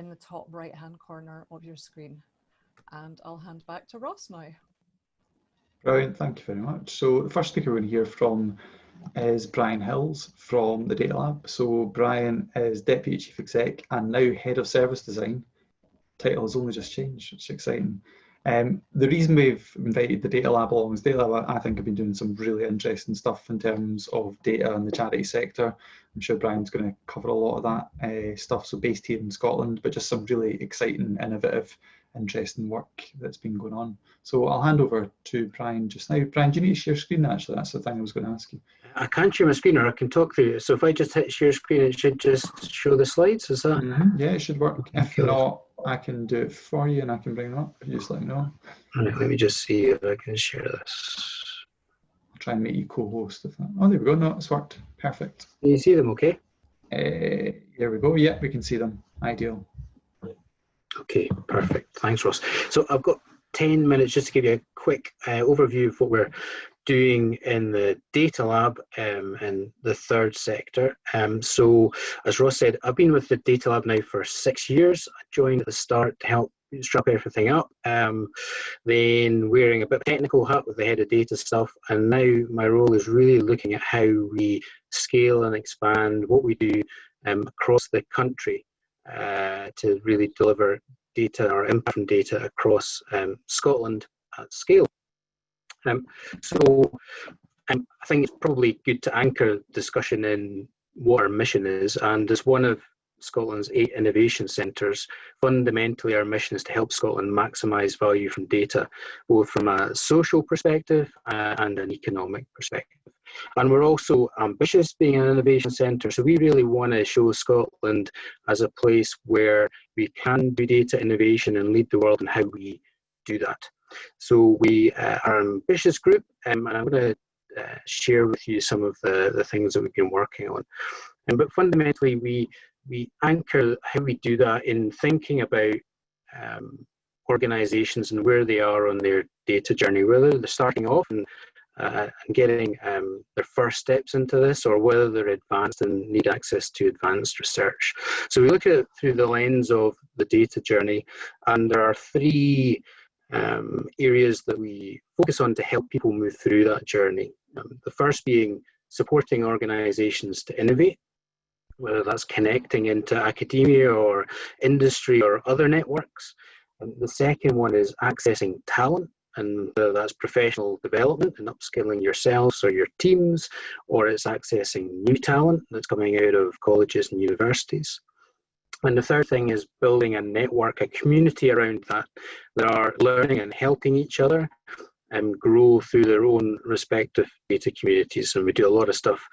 in the top right hand corner of your screen. And I'll hand back to Ross now. Brilliant, thank you very much. So the first speaker we're going to hear from is Brian Hills from the Data Lab. So Brian is Deputy Chief Exec and now Head of Service Design. Title has only just changed, which is exciting. The reason we've invited the Data Lab along is Data Lab, I think, have been doing some really interesting stuff in terms of data in the charity sector. I'm sure Brian's going to cover a lot of that stuff, so based here in Scotland, but just some really exciting, innovative, interesting work that's been going on. So I'll hand over to Brian just now. Brian, do you need to share screen actually? That's the thing I was going to ask you. I can't share my screen, or I can talk through it. So if I just hit share screen, it should just show the slides, is that? Yeah, it should work. If not, I can do it for you and I can bring them up. You just let me know. Right, let me just see if I can share this. I'll try and make you co-host. Oh, there we go. No, it's worked. Perfect. Can you see them okay? Here we go. Yeah, we can see them. Ideal. Okay, perfect. Thanks, Ross. So I've got 10 minutes just to give you a quick overview of what we're doing in the Data Lab in the third sector. So as Ross said, I've been with the Data Lab now for 6 years. I joined at the start to help strap everything up, then wearing a bit of a technical hat with the head of data stuff, and now my role is really looking at how we scale and expand what we do across the country to really deliver data or impact from data across Scotland at scale. So I think it's probably good to anchor discussion in what our mission is, and as one of Scotland's 8 innovation centres, fundamentally our mission is to help Scotland maximise value from data, both from a social perspective and an economic perspective. And we're also ambitious being an innovation centre, so we really want to show Scotland as a place where we can do data innovation and lead the world in how we do that. So we are an ambitious group, and I'm going to share with you some of the things that we've been working on. But fundamentally, we anchor how we do that in thinking about organisations and where they are on their data journey, whether they're starting off and getting their first steps into this, or whether they're advanced and need access to advanced research. So we look at it through the lens of the data journey, and there are 3 areas that we focus on to help people move through that journey. The first being supporting organisations to innovate, whether that's connecting into academia or industry or other networks. And the second one is accessing talent, and whether that's professional development and upskilling yourselves or your teams, or it's accessing new talent that's coming out of colleges and universities. And the third thing is building a network, a community around that are learning and helping each other and grow through their own respective data communities. And we do a lot of stuff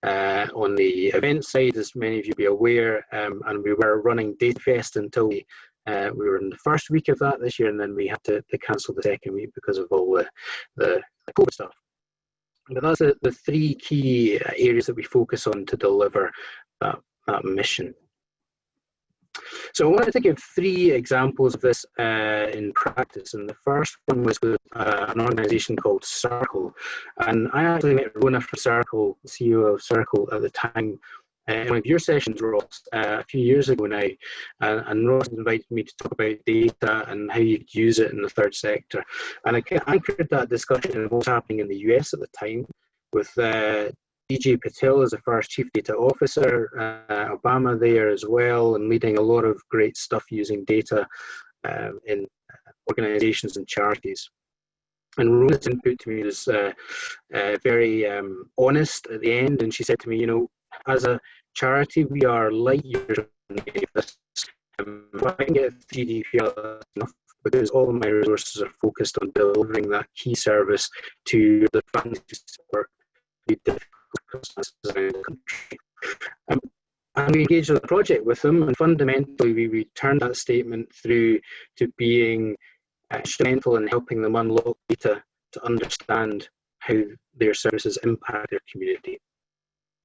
on the event side, as many of you be aware, and we were running DataFest until we were in the first week of that this year, and then we had to cancel the second week because of all the COVID stuff. But that's the 3 key areas that we focus on to deliver that mission. So I wanted to give 3 examples of this in practice, and the first one was with an organisation called Circle, and I actually met Rona from Circle, CEO of Circle at the time, in one of your sessions, Ross, a few years ago now, and Ross invited me to talk about data and how you could use it in the third sector, and I anchored that discussion in what was happening in the US at the time, with DJ Patel as the first Chief Data Officer, Obama there as well, and leading a lot of great stuff using data in organisations and charities. And Rona's input to me was very honest at the end, and she said to me, you know, as a charity, we are light years on this. If I can get GDPR, that's enough, because all of my resources are focused on delivering that key service to the families who support the difficult circumstances around the country. And we engaged in a project with them, and fundamentally we turned that statement through to being instrumental in helping them unlock data to understand how their services impact their community.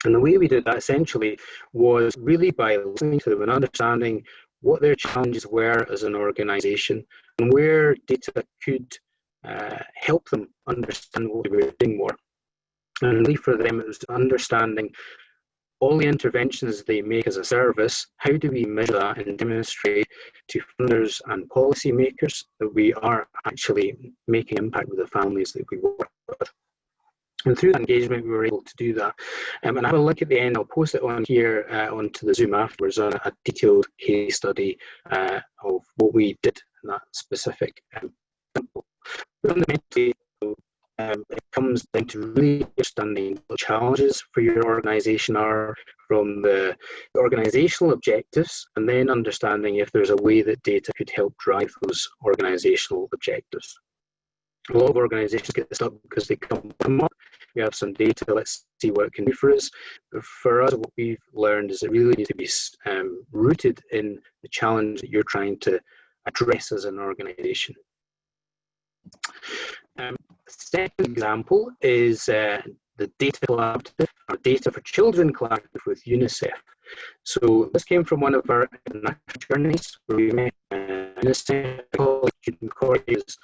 And the way we did that essentially was really by listening to them and understanding what their challenges were as an organisation and where data could help them understand what they were doing more. And really for them it was understanding all the interventions they make as a service, how do we measure that and demonstrate to funders and policymakers that we are actually making impact with the families that we work with? And through that engagement, we were able to do that. And I have a link at the end. I'll post it on here onto the Zoom afterwards on a detailed case study of what we did in that specific example. Fundamentally, it comes down to really understanding the challenges for your organisation are from the organisational objectives, and then understanding if there's a way that data could help drive those organisational objectives. A lot of organisations get stuck because they come up, we have some data, let's see what it can do for us. But for us, what we've learned is it really needs to be rooted in the challenge that you're trying to address as an organisation. Second example is the Data Collaborative, or Data for Children Collaborative with UNICEF. So this came from one of our international journeys where we met UNICEF. Cory is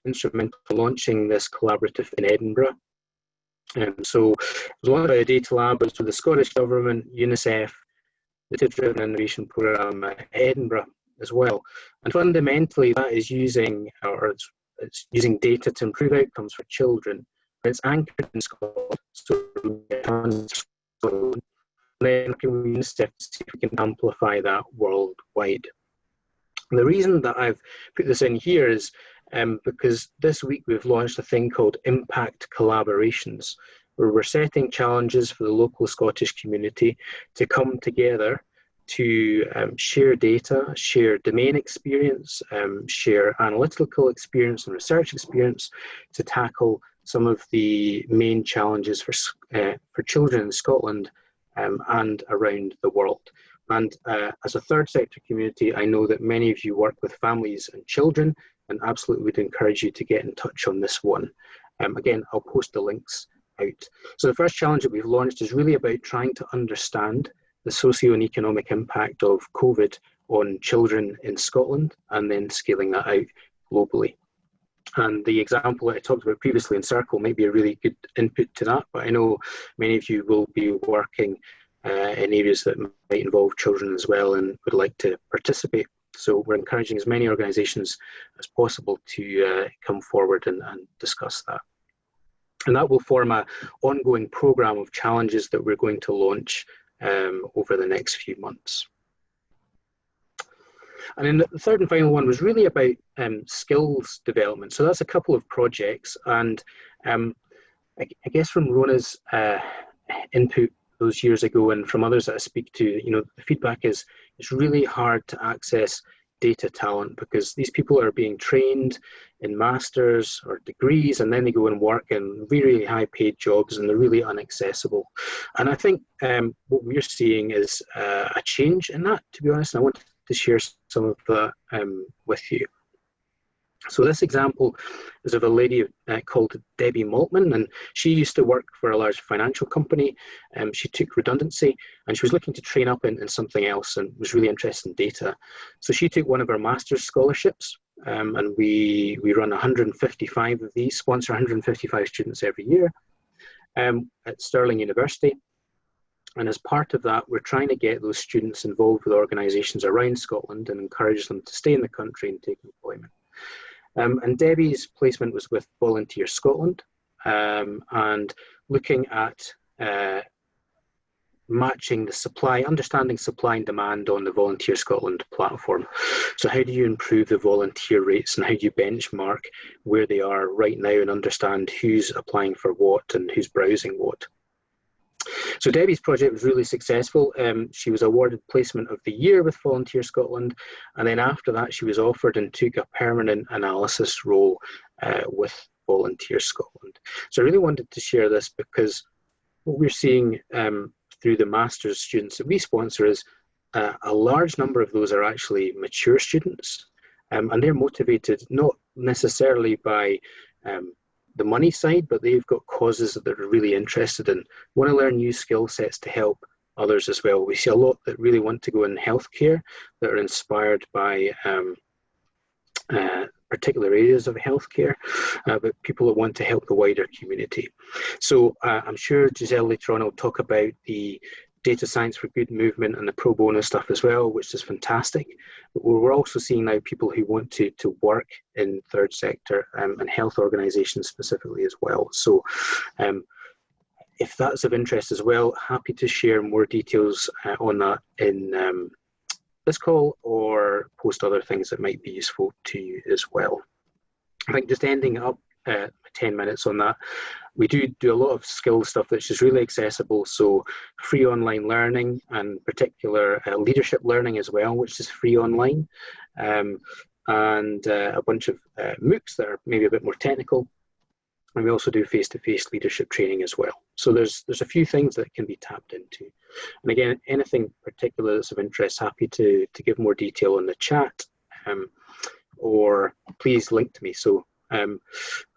instrumental in launching this collaborative in Edinburgh. So it was launched by a data lab with the Scottish Government, UNICEF, the Data Driven Innovation Programme at Edinburgh as well. And fundamentally that is using, it's using data to improve outcomes for children. It's anchored in Scotland, so then working with UNICEF to see if we can amplify that worldwide. The reason that I've put this in here is because this week we've launched a thing called Impact Collaborations, where we're setting challenges for the local Scottish community to come together to share data, share domain experience, share analytical experience and research experience to tackle some of the main challenges for children in Scotland and around the world. And as a third sector community, I know that many of you work with families and children, and absolutely would encourage you to get in touch on this one. Again, I'll post the links out. So the first challenge that we've launched is really about trying to understand the socio and economic impact of COVID on children in Scotland, and then scaling that out globally. And the example that I talked about previously in Circle might be a really good input to that, but I know many of you will be working in areas that might involve children as well and would like to participate. So we're encouraging as many organisations as possible to come forward and discuss that. And that will form an ongoing programme of challenges that we're going to launch over the next few months. And then the third and final one was really about skills development. So that's a couple of projects, and I guess from Rona's input those years ago and from others that I speak to, you know, the feedback is it's really hard to access data talent because these people are being trained in masters or degrees, and then they go and work in really high paid jobs and they're really inaccessible. And I think what we're seeing is a change in that, to be honest, and I wanted to share some of that with you. So this example is of a lady called Debbie Maltman, and she used to work for a large financial company. She took redundancy and she was looking to train up in something else and was really interested in data. So she took one of our master's scholarships, and we run 155 of these, sponsor 155 students every year at Stirling University. And as part of that, we're trying to get those students involved with organisations around Scotland and encourage them to stay in the country and take employment. And Debbie's placement was with Volunteer Scotland, and looking at matching the supply, understanding supply and demand on the Volunteer Scotland platform. So how do you improve the volunteer rates, and how do you benchmark where they are right now and understand who's applying for what and who's browsing what? So Debbie's project was really successful. She was awarded Placement of the Year with Volunteer Scotland, and then after that she was offered and took a permanent analysis role with Volunteer Scotland. So I really wanted to share this because what we're seeing through the master's students that we sponsor is a large number of those are actually mature students, and they're motivated not necessarily by the money side, but they've got causes that they're really interested in, want to learn new skill sets to help others as well. We see a lot that really want to go in healthcare, that are inspired by particular areas of healthcare, but people that want to help the wider community. So I'm sure Giselle later on will talk about the data science for good movement and the pro bono stuff as well, which is fantastic. But we're also seeing now people who want to work in third sector and health organisations specifically as well. So if that's of interest as well, happy to share more details on that in this call, or post other things that might be useful to you as well. I think just ending up 10 minutes on that, we do a lot of skill stuff that's just really accessible. So free online learning, and particular leadership learning as well, which is free online, and a bunch of MOOCs that are maybe a bit more technical. And we also do face-to-face leadership training as well. So there's a few things that can be tapped into. And again, anything particular that's of interest, happy to give more detail in the chat, or please link to me. So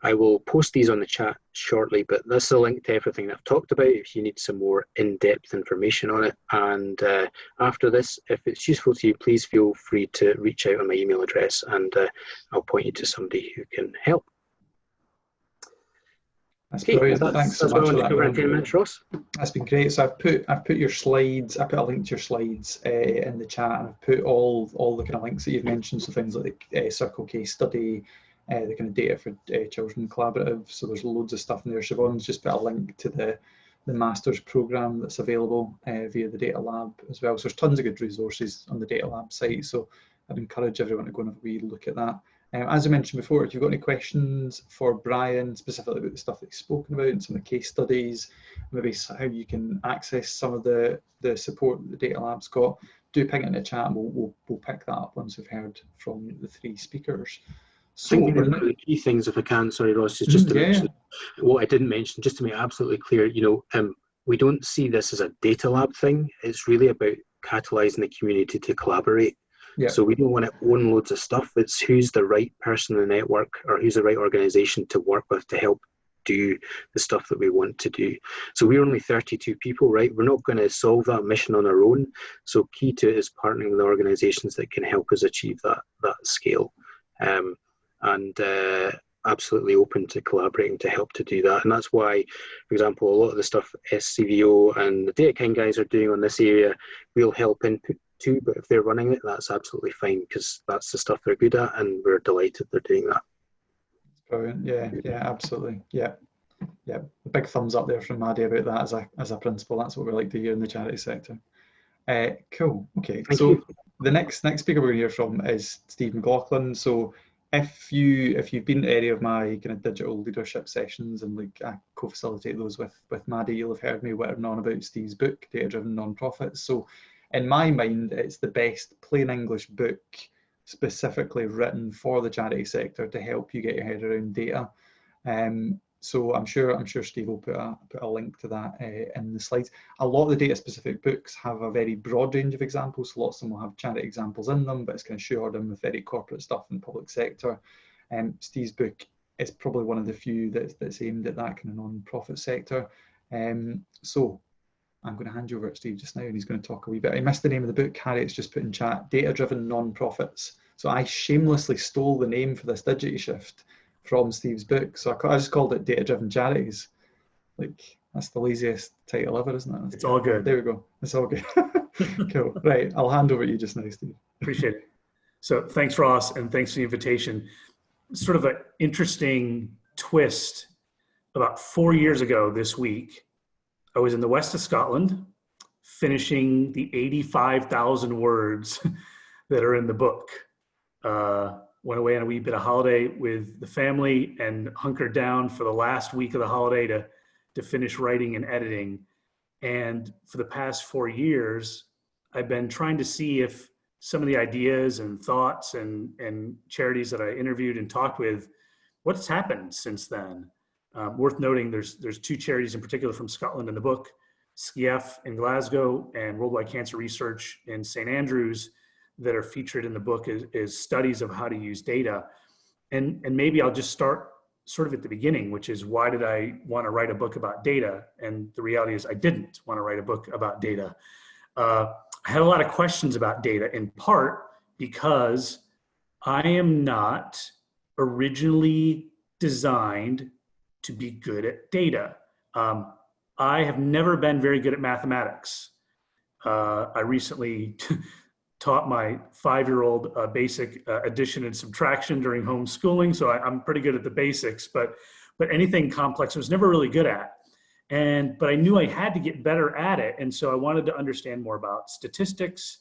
I will post these on the chat shortly, but this is a link to everything that I've talked about if you need some more in-depth information on it. And after this, if it's useful to you, please feel free to reach out on my email address, and I'll point you to somebody who can help. That's brilliant. Thanks so much for that. 10 minutes, Ross. That's been great. So I've put your slides. I put a link to your slides in the chat, and I've put all the kind of links that you've mentioned. So things like the Circle case study, the kind of data for children collaborative. So there's loads of stuff in there. Siobhan's just put a link to the master's program that's available via the Data Lab as well. So there's tons of good resources on the Data Lab site. So I'd encourage everyone to go and have a wee look at that. As I mentioned before, if you've got any questions for Brian, specifically about the stuff that he's spoken about and some of the case studies, maybe how you can access some of the support that the Data Lab's got, do ping it in the chat, and we'll pick that up once we've heard from the three speakers. So I think one of the key things, if I can, sorry Ross, is just to mention what I didn't mention, just to make absolutely clear, we don't see this as a Data Lab thing. It's really about catalysing the community to collaborate. Yeah. So we don't want to own loads of stuff. It's who's the right person in the network, or who's the right organisation to work with to help do the stuff that we want to do. So we're only 32 people, right? We're not going to solve that mission on our own. So key to it is partnering with organisations that can help us achieve that scale. And absolutely open to collaborating to help to do that. And that's why, for example, a lot of the stuff SCVO and the Data King guys are doing on this area, we'll help input too, but if they're running it, that's absolutely fine, because that's the stuff they're good at, and we're delighted they're doing that. Brilliant. Yeah, absolutely. Yeah. A big thumbs up there from Maddie about that as a principal. That's what we like to hear in the charity sector. Cool. Okay. Thank you. The next speaker we're going to hear from is Steve MacLaughlin. So if you've been to any of my kind of digital leadership sessions, and like I co-facilitate those with Maddie, you'll have heard me whittering on about Steve's book, Data Driven Nonprofits. So in my mind, it's the best plain English book specifically written for the charity sector to help you get your head around data. So I'm sure Steve will put a link to that in the slides. A lot of the data specific books have a very broad range of examples. So lots of them will have charity examples in them, but it's kind of shoehorned in with very corporate stuff in the public sector. Steve's book is probably one of the few that's aimed at that kind of non-profit sector. So I'm going to hand you over to Steve just now, and he's going to talk a wee bit. I missed the name of the book. Harriet's just put in chat, Data Driven Nonprofits. So I shamelessly stole the name for this DigiShift from Steve's book. So I just called it Data Driven Charities. Like, that's the laziest title ever, isn't it? It's all good. There we go. It's all good. Cool. Right. I'll hand over to you just now, Steve. Appreciate it. So thanks, Ross, and thanks for the invitation. Sort of an interesting twist. About 4 years ago this week, I was in the west of Scotland finishing the 85,000 words that are in the book. Went away on a wee bit of holiday with the family and hunkered down for the last week of the holiday to finish writing and editing. And for the past 4 years, I've been trying to see if some of the ideas and thoughts and charities that I interviewed and talked with, what's happened since then. Worth noting, there's two charities in particular from Scotland in the book, SCVO in Glasgow and Worldwide Cancer Research in St. Andrews, that are featured in the book is studies of how to use data. And maybe I'll just start sort of at the beginning, which is, why did I want to write a book about data? And the reality is I didn't want to write a book about data. I had a lot of questions about data, in part because I am not originally designed to be good at data. I have never been very good at mathematics. I recently taught my 5-year-old basic addition and subtraction during homeschooling, so I'm pretty good at the basics, but anything complex I was never really good at. But I knew I had to get better at it, and so I wanted to understand more about statistics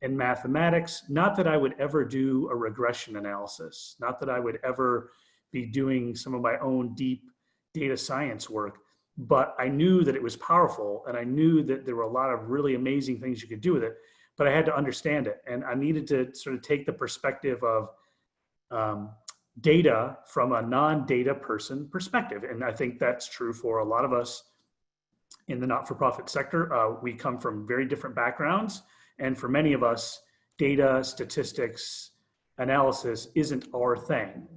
and mathematics. Not that I would ever do a regression analysis, not that I would ever be doing some of my own deep data science work, but I knew that it was powerful, and I knew that there were a lot of really amazing things you could do with it, but I had to understand it. And I needed to sort of take the perspective of data from a non-data person perspective. And I think that's true for a lot of us in the not-for-profit sector. We come from very different backgrounds. And for many of us, data, statistics, analysis isn't our thing.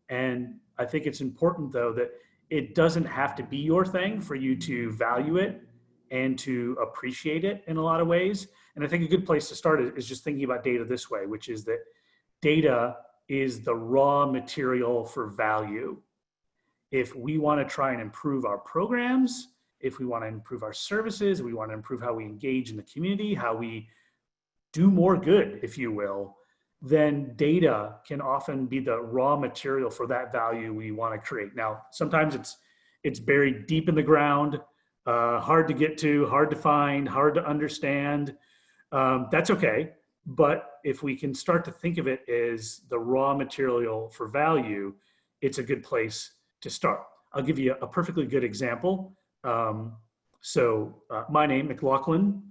And I think it's important, though, that it doesn't have to be your thing for you to value it and to appreciate it in a lot of ways. And I think a good place to start is just thinking about data this way, which is that data is the raw material for value. If we want to try and improve our programs, if we want to improve our services, we want to improve how we engage in the community, how we do more good, if you will, then data can often be the raw material for that value we want to create. Now, sometimes it's buried deep in the ground, hard to get to, hard to find, hard to understand. That's okay. But if we can start to think of it as the raw material for value, it's a good place to start. I'll give you a perfectly good example. My name, MacLaughlin,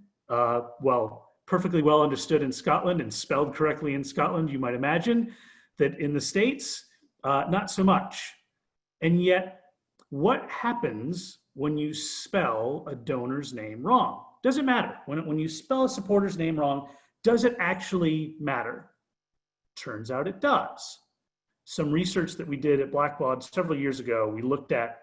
perfectly well understood in Scotland and spelled correctly in Scotland. You might imagine that in the States, not so much. And yet, what happens when you spell a donor's name wrong? Doesn't matter. When you spell a supporter's name wrong, does it actually matter? Turns out it does. Some research that we did at Blackbaud several years ago, we looked at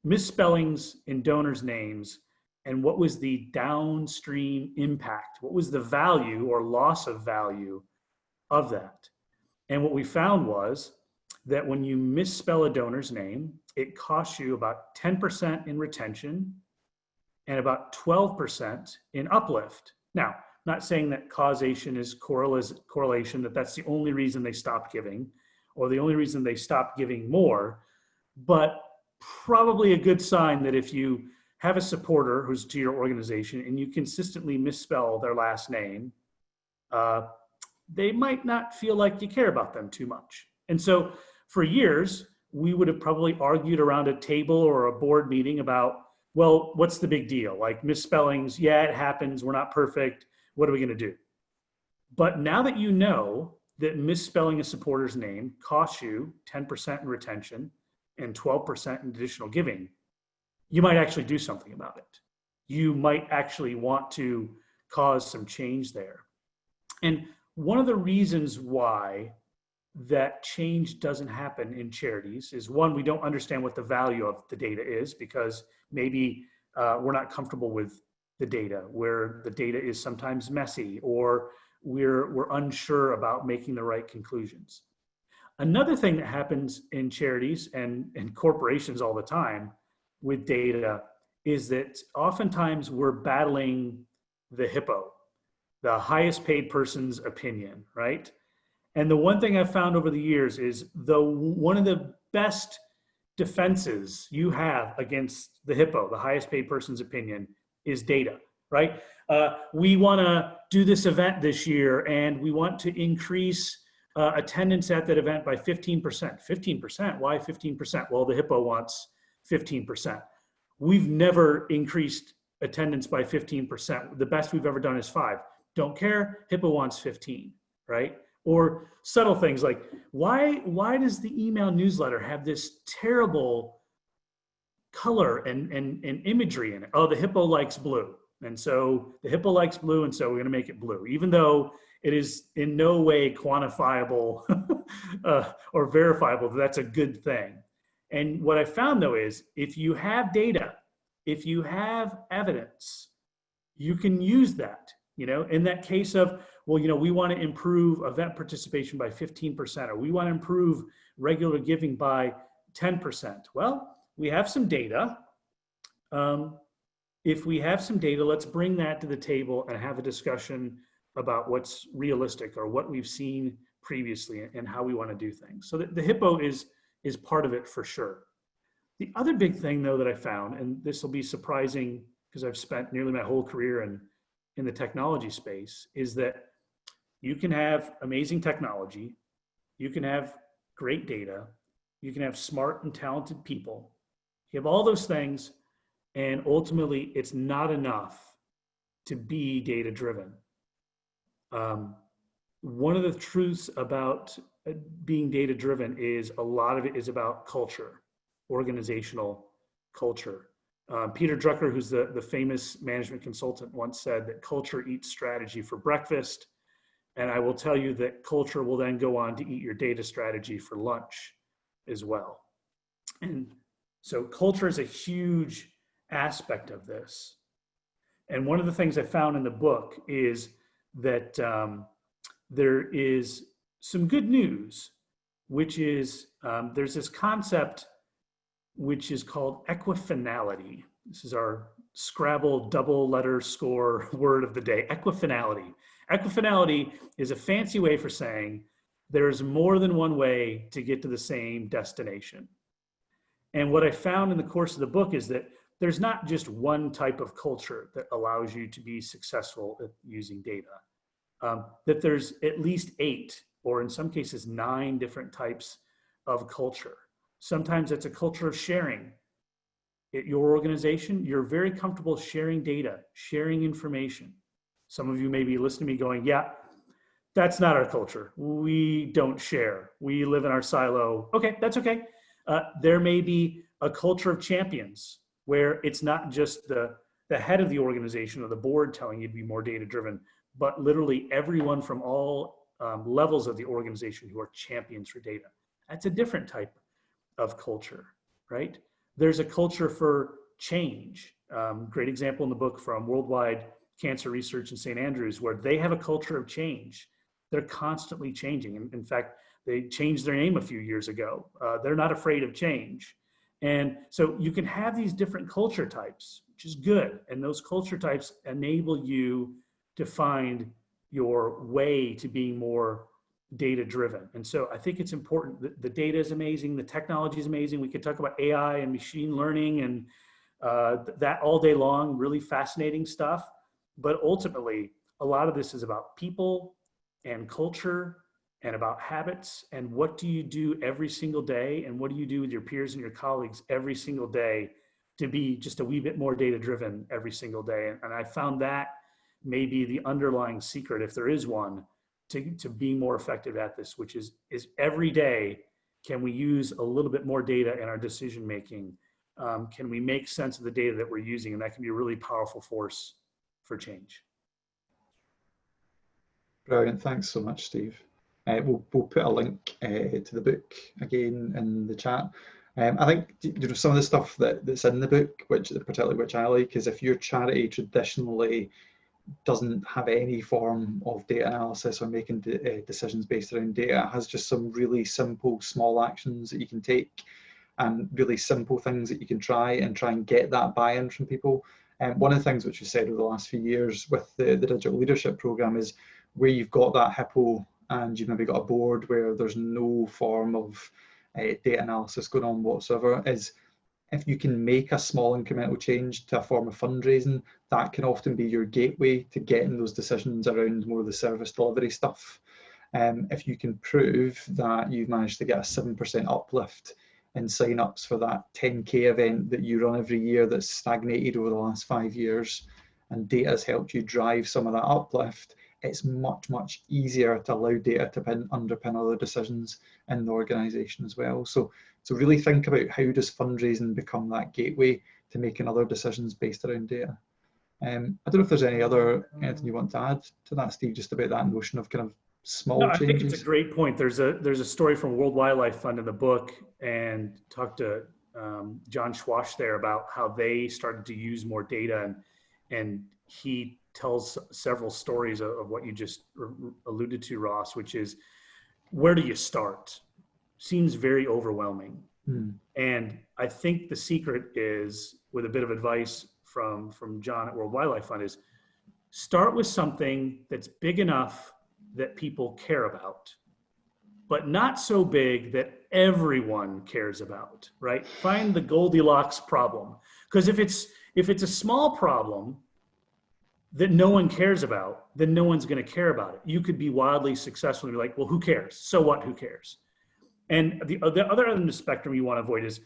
misspellings in donors' names and what was the downstream impact? What was the value or loss of value of that? And what we found was that when you misspell a donor's name, it costs you about 10% in retention and about 12% in uplift. Now, not saying that causation is correlation, that that's the only reason they stopped giving or the only reason they stopped giving more, but probably a good sign that if you have a supporter who's to your organization and you consistently misspell their last name, they might not feel like you care about them too much. And so for years, we would have probably argued around a table or a board meeting about, well, what's the big deal? Like misspellings, yeah, it happens, we're not perfect. What are we going to do? But now that you know that misspelling a supporter's name costs you 10% in retention and 12% in additional giving, you might actually do something about it. You might actually want to cause some change there. And one of the reasons why that change doesn't happen in charities is, one, we don't understand what the value of the data is because maybe we're not comfortable with the data, where the data is sometimes messy, or we're unsure about making the right conclusions. Another thing that happens in charities and corporations all the time with data is that oftentimes we're battling the hippo, the highest paid person's opinion, right? And the one thing I've found over the years is one of the best defenses you have against the hippo, the highest paid person's opinion, is data, right? We want to do this event this year and we want to increase attendance at that event by 15%. 15%, why 15%? Well, the hippo wants 15%. We've never increased attendance by 15%. The best we've ever done is 5. Don't care, hippo wants 15, right? Or subtle things like, why does the email newsletter have this terrible color and imagery in it? Oh, the hippo likes blue. And so the hippo likes blue, and so we're going to make it blue, even though it is in no way quantifiable or verifiable that that's a good thing. And what I found, though, is if you have data, if you have evidence, you can use that. In that case of, well, we want to improve event participation by 15%, or we want to improve regular giving by 10%. Well, we have some data. if we have some data, let's bring that to the table and have a discussion about what's realistic or what we've seen previously and how we want to do things. So the HIPPO is part of it for sure. The other big thing though that I found, and this will be surprising because I've spent nearly my whole career in the technology space, is that you can have amazing technology, you can have great data, you can have smart and talented people, you have all those things, and ultimately it's not enough to be data driven. One of the truths about being data driven is a lot of it is about culture, organizational culture. Peter Drucker, who's the famous management consultant, once said that culture eats strategy for breakfast. And I will tell you that culture will then go on to eat your data strategy for lunch as well. And so culture is a huge aspect of this. And one of the things I found in the book is that there is some good news, which is there's this concept which is called equifinality. This is our Scrabble double letter score word of the day, equifinality. Equifinality is a fancy way for saying there's more than one way to get to the same destination. And what I found in the course of the book is that there's not just one type of culture that allows you to be successful at using data, that there's at least 8, or in some cases 9 different types of culture. Sometimes it's a culture of sharing. At your organization, you're very comfortable sharing data, sharing information. Some of you may be listening to me going, yeah, that's not our culture. We don't share. We live in our silo. Okay, that's okay. There may be a culture of champions where it's not just the head of the organization or the board telling you to be more data driven, but literally everyone from all levels of the organization who are champions for data. That's a different type of culture, right? There's a culture for change. Great example in the book from Worldwide Cancer Research in St. Andrews, where they have a culture of change. They're constantly changing. In fact, they changed their name a few years ago. They're not afraid of change. And so you can have these different culture types, which is good. And those culture types enable you to find your way to being more data driven. And so I think it's important that the data is amazing. The technology is amazing. We could talk about AI and machine learning and that all day long, really fascinating stuff. But ultimately, a lot of this is about people and culture and about habits and what do you do every single day and what do you do with your peers and your colleagues every single day to be just a wee bit more data driven every single day. And I found that may be the underlying secret, if there is one, to being more effective at this, which is every day, can we use a little bit more data in our decision making? Can we make sense of the data that we're using? And that can be a really powerful force for change. Brilliant. Thanks so much, Steve. We'll put a link to the book again in the chat. I think some of the stuff that's in the book, particularly which I like, is if your charity traditionally doesn't have any form of data analysis or making decisions based around data, it has just some really simple small actions that you can take and really simple things that you can try and get that buy-in from people. And one of the things which we said over the last few years with the digital leadership program is where you've got that HIPPO and you've maybe got a board where there's no form of data analysis going on whatsoever, is if you can make a small incremental change to a form of fundraising, that can often be your gateway to getting those decisions around more of the service delivery stuff. If you can prove that you've managed to get a 7% uplift in sign-ups for that 10K event that you run every year that's stagnated over the last 5 years, and data has helped you drive some of that uplift, it's much, much easier to allow data to underpin other decisions in the organisation as well. So really think about how does fundraising become that gateway to making other decisions based around data. I don't know if there's anything you want to add to that, Steve, just about that notion of kind of small changes. I think it's a great point. There's a story from World Wildlife Fund in the book, and talked to John Schwash there about how they started to use more data, and he tells several stories of what you just alluded to, Ross, which is, where do you start? Seems very overwhelming. And I think the secret is, with a bit of advice from John at World Wildlife Fund is start with something that's big enough that people care about, but not so big that everyone cares about, right? Find the Goldilocks problem. Because if it's a small problem that no one cares about, then no one's going to care about it. You could be wildly successful and be like, well, who cares? So what? Who cares? And the other end of the spectrum you want to avoid is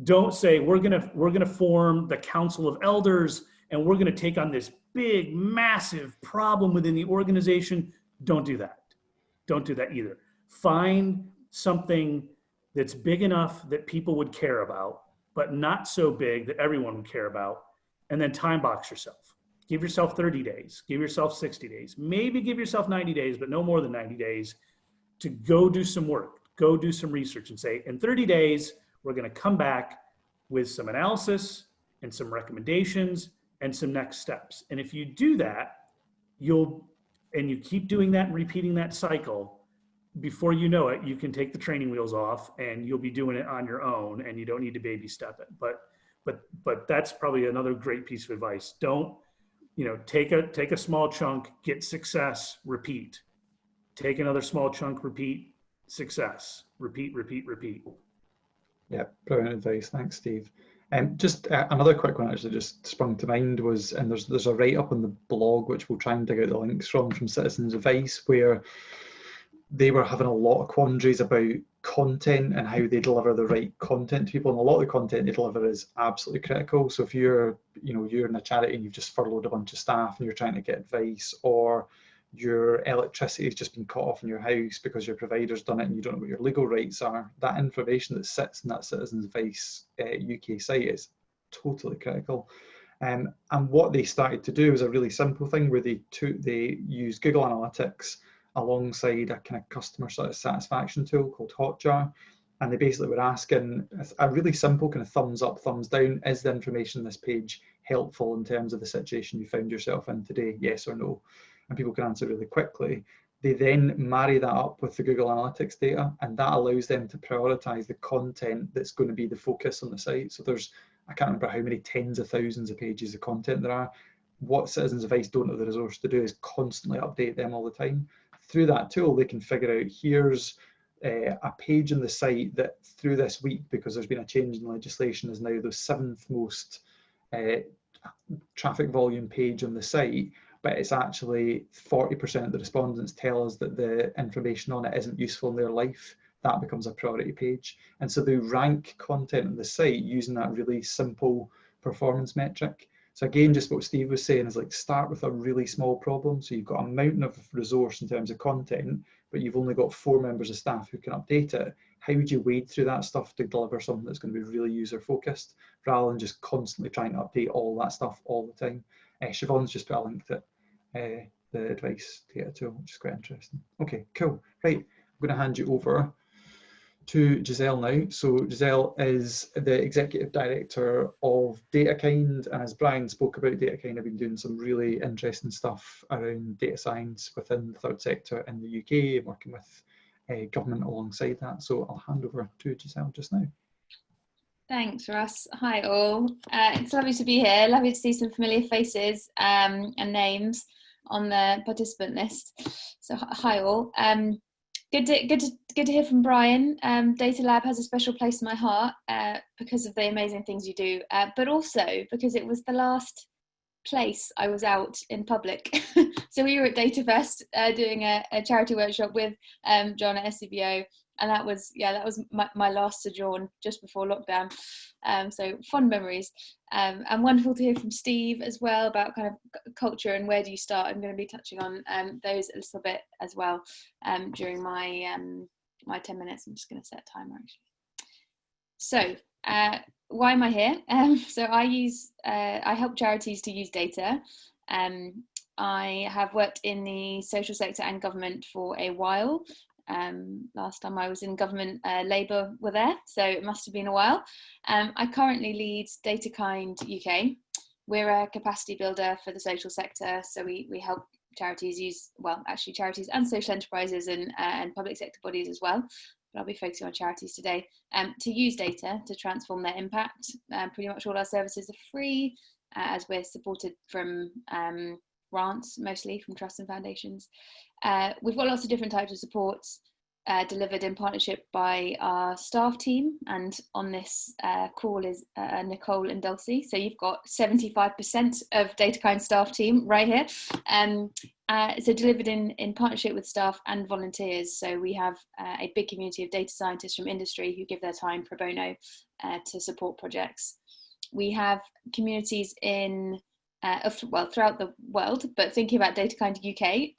don't say we're gonna form the Council of Elders and we're gonna take on this big, massive problem within the organization. Don't do that. Don't do that either. Find something that's big enough that people would care about, but not so big that everyone would care about, and then time box yourself. Give yourself 30 days, give yourself 60 days, maybe give yourself 90 days, but no more than 90 days to go do some work, go do some research and say, in 30 days, we're gonna come back with some analysis and some recommendations and some next steps. And if you do that, you keep doing that and repeating that cycle, before you know it, you can take the training wheels off and you'll be doing it on your own and you don't need to baby step it. But that's probably another great piece of advice. Don't, take a small chunk, get success, repeat. Take another small chunk, repeat, success, repeat, repeat, repeat. Yeah, brilliant advice. Thanks, Steve. Just another quick one actually just sprung to mind was, and there's a write-up on the blog which we'll try and dig out the links from Citizens Advice, where they were having a lot of quandaries about content and how they deliver the right content to people, and a lot of the content they deliver is absolutely critical. So if you're in a charity and you've just furloughed a bunch of staff and you're trying to get advice, or your electricity has just been cut off in your house because your provider's done it and you don't know what your legal rights are, that information that sits in that Citizens Advice UK site is totally critical. And what they started to do was a really simple thing where they used Google Analytics alongside a kind of customer satisfaction tool called Hotjar. And they basically were asking a really simple kind of thumbs up, thumbs down. Is the information on this page helpful in terms of the situation you found yourself in today? Yes or no? And people can answer really quickly. They then marry that up with the Google Analytics data, and that allows them to prioritize the content that's going to be the focus on the site. So there's, I can't remember how many tens of thousands of pages of content there are. What Citizens Advice don't have the resource to do is constantly update them all the time. Through that tool, they can figure out, here's a page on the site that through this week, because there's been a change in legislation, is now the 7th most traffic volume page on the site, but it's actually 40% of the respondents tell us that the information on it isn't useful in their life. That becomes a priority page. And so they rank content on the site using that really simple performance metric. So again, just what Steve was saying is like, start with a really small problem. So you've got a mountain of resource in terms of content, but you've only got 4 members of staff who can update it. How would you wade through that stuff to deliver something that's going to be really user focused, rather than just constantly trying to update all that stuff all the time? Siobhan's just put a link to the advice data tool, which is quite interesting. Okay, cool. Right, I'm going to hand you over to Giselle now. So Giselle is the Executive Director of DataKind, and as Brian spoke about, DataKind have been doing some really interesting stuff around data science within the third sector in the UK, and working with government alongside that. So I'll hand over to Giselle just now. Thanks, Russ. Hi all. It's lovely to be here. Lovely to see some familiar faces and names on the participant list. So hi all. Good to hear from Brian. Data Lab has a special place in my heart because of the amazing things you do, but also because it was the last place I was out in public. So we were at DataFest doing a charity workshop with John at SCVO, and that was my last sojourn just before lockdown. So fond memories, and wonderful to hear from Steve as well about kind of culture and where do you start. I'm going to be touching on those a little bit as well during my my 10 minutes. I'm just going to set a timer actually. So why am I here? So I help charities to use data. I have worked in the social sector and government for a while. Last time I was in government, Labour were there, so it must have been a while. I currently lead DataKind UK. We're a capacity builder for the social sector, so we help charities use, well, actually charities and social enterprises and public sector bodies as well, but I'll be focusing on charities today, to use data to transform their impact. Pretty much all our services are free, as we're supported from grants, mostly from trusts and foundations. We've got lots of different types of support delivered in partnership by our staff team, and on this call is Nicole and Dulcie. So you've got 75% of DataKind staff team right here. So delivered in partnership with staff and volunteers. So we have a big community of data scientists from industry who give their time pro bono to support projects. We have communities in throughout the world, but thinking about DataKind UK,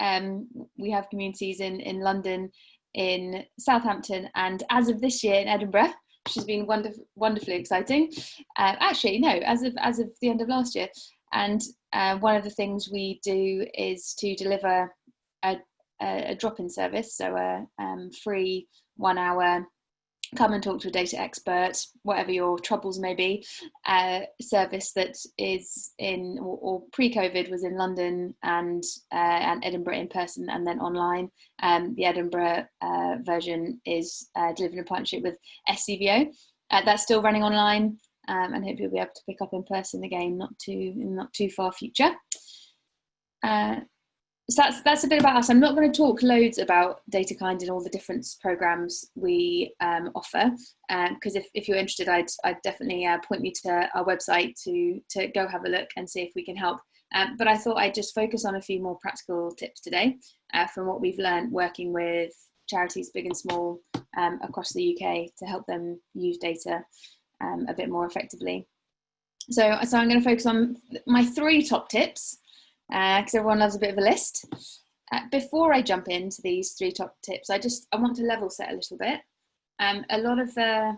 we have communities in London, in Southampton, and as of this year in Edinburgh, which has been wonderfully exciting. Actually, no, as of the end of last year. And one of the things we do is to deliver a drop-in service, so a free 1 hour come and talk to a data expert, whatever your troubles may be, service that is in, or pre-COVID was in London and Edinburgh in person and then online. The Edinburgh version is delivered in partnership with SCVO. That's still running online, and hopefully we'll be able to pick up in person again, in not too far future. So that's a bit about us. I'm not going to talk loads about DataKind and all the different programs we offer, because if you're interested, I'd definitely point you to our website to go have a look and see if we can help. But I thought I'd just focus on a few more practical tips today from what we've learned working with charities big and small across the UK to help them use data a bit more effectively. So I'm going to focus on my 3 top tips, because everyone loves a bit of a list. Before I jump into these 3 top tips, I want to level set a little bit. A lot of the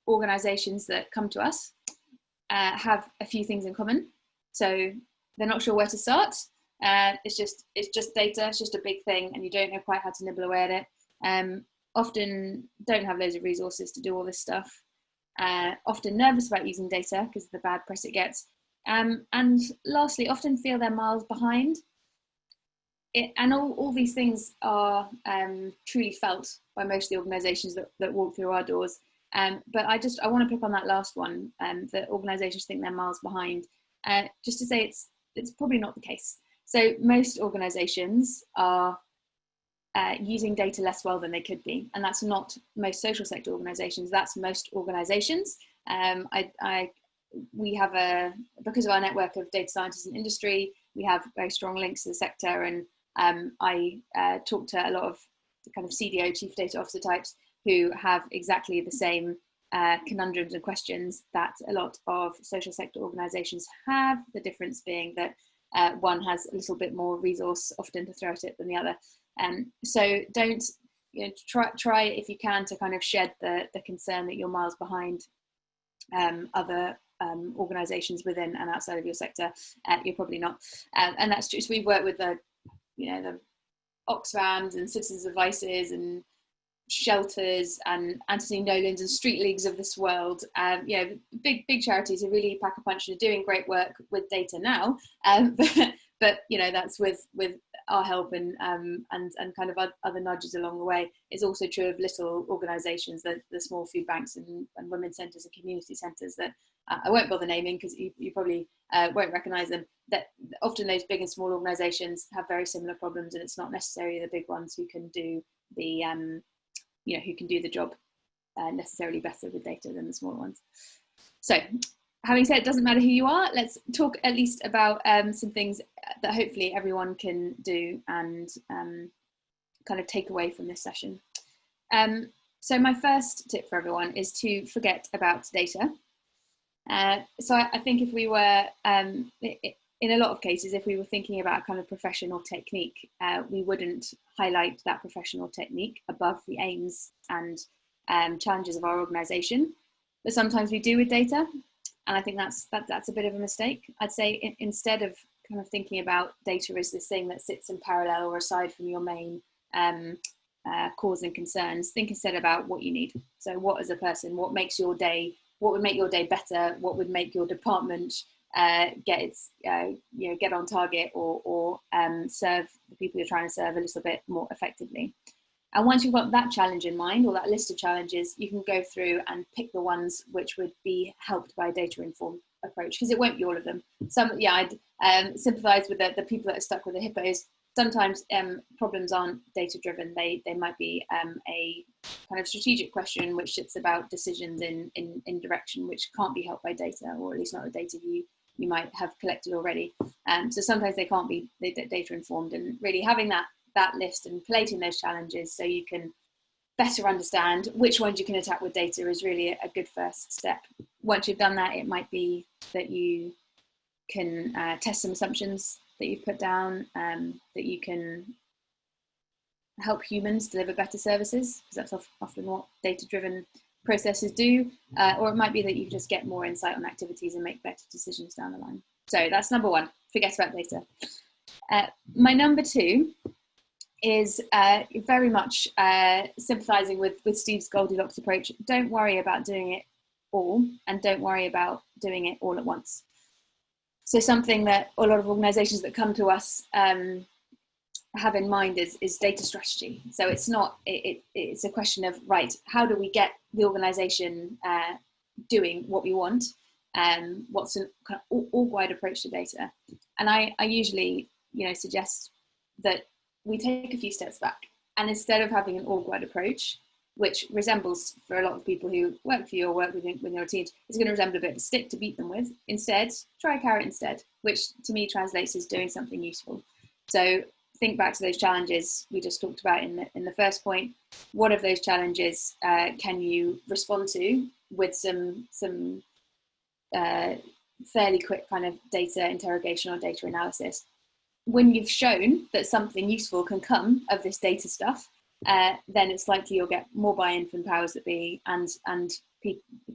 organisations that come to us have a few things in common. So they're not sure where to start. It's just data. It's just a big thing, and you don't know quite how to nibble away at it. Often don't have loads of resources to do all this stuff. Often nervous about using data because of the bad press it gets. And lastly, often feel they're miles behind. And all these things are truly felt by most of the organisations that walk through our doors. But I want to pick on that last one, that organisations think they're miles behind. Just to say it's probably not the case. So most organisations are using data less well than they could be. And that's not most social sector organisations, that's most organisations. We have because of our network of data scientists in industry, we have very strong links to the sector, and I talk to a lot of the kind of CDO, chief data officer types, who have exactly the same conundrums and questions that a lot of social sector organisations have, the difference being that one has a little bit more resource often to throw at it than the other. So don't, try if you can to kind of shed the concern that you're miles behind other organisations within and outside of your sector. You're probably not, and that's true. So we've worked with the Oxfams and Citizens Advices and shelters and Anthony Nolan's and street leagues of this world. Big charities who really pack a punch and are doing great work with data now. But that's with our help and kind of other nudges along the way. It's also true of little organisations, the small food banks and women's centres and community centres that I won't bother naming because you probably won't recognise them. That often those big and small organisations have very similar problems, and it's not necessarily the big ones who can do the job necessarily better with data than the smaller ones. So, having said it doesn't matter who you are, let's talk at least about some things that hopefully everyone can do and kind of take away from this session. So my first tip for everyone is to forget about data. So I think if we were, in a lot of cases, if we were thinking about a kind of professional technique, we wouldn't highlight that professional technique above the aims and challenges of our organisation. But sometimes we do with data. And I think that's a bit of a mistake. I'd say instead of kind of thinking about data as this thing that sits in parallel or aside from your main cause and concerns, think instead about what you need. So what as a person, what would make your day better? What would make your department get on target or serve the people you're trying to serve a little bit more effectively? And once you've got that challenge in mind, or that list of challenges, you can go through and pick the ones which would be helped by a data-informed approach, because it won't be all of them. Some, yeah, I'd sympathise with the people that are stuck with the hippos. Sometimes problems aren't data driven. They might be a kind of strategic question which sits about decisions in direction which can't be helped by data, or at least not the data you might have collected already. So sometimes they can't be data informed, and really having that list and collating those challenges so you can better understand which ones you can attack with data is really a good first step. Once you've done that, it might be that you can test some assumptions that you've put down, that you can help humans deliver better services, because that's often what data-driven processes do, or it might be that you just get more insight on activities and make better decisions down the line. So that's number one, forget about data. My number two is very much sympathising with Steve's Goldilocks approach. Don't worry about doing it all, and don't worry about doing it all at once. So something that a lot of organisations that come to us have in mind is data strategy. So it's not, it's a question of, right, how do we get the organisation doing what we want? What's a kind of org-wide approach to data? And I usually, suggest that we take a few steps back, and instead of having an org-wide approach, which resembles, for a lot of people who work for you or work within your teams, is going to resemble a bit of a stick to beat them with. Instead, try a carrot instead, which to me translates as doing something useful. So think back to those challenges we just talked about in the first point. What of those challenges can you respond to with some fairly quick kind of data interrogation or data analysis? When you've shown that something useful can come of this data stuff, then it's likely you'll get more buy-in from powers that be and kind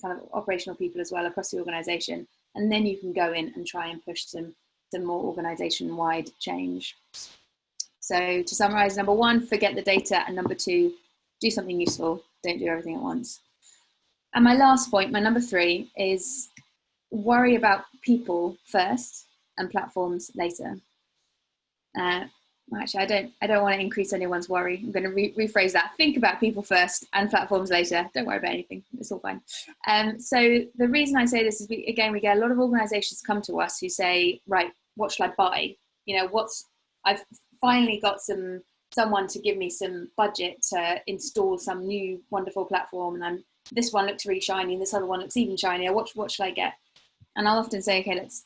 of operational people as well across the organisation, and then you can go in and try and push some more organisation-wide change. So to summarise, number one, forget the data, and number two, do something useful. Don't do everything at once. And my last point, my number three, is worry about people first and platforms later. Actually, I don't want to increase anyone's worry. I'm going to rephrase that. Think about people first and platforms later. Don't worry about anything. It's all fine. So the reason I say this is, we get a lot of organisations come to us who say, right, what should I buy? I've finally got someone to give me some budget to install some new wonderful platform, and this one looks really shiny and this other one looks even shinier. What should I get? And I'll often say, okay, let's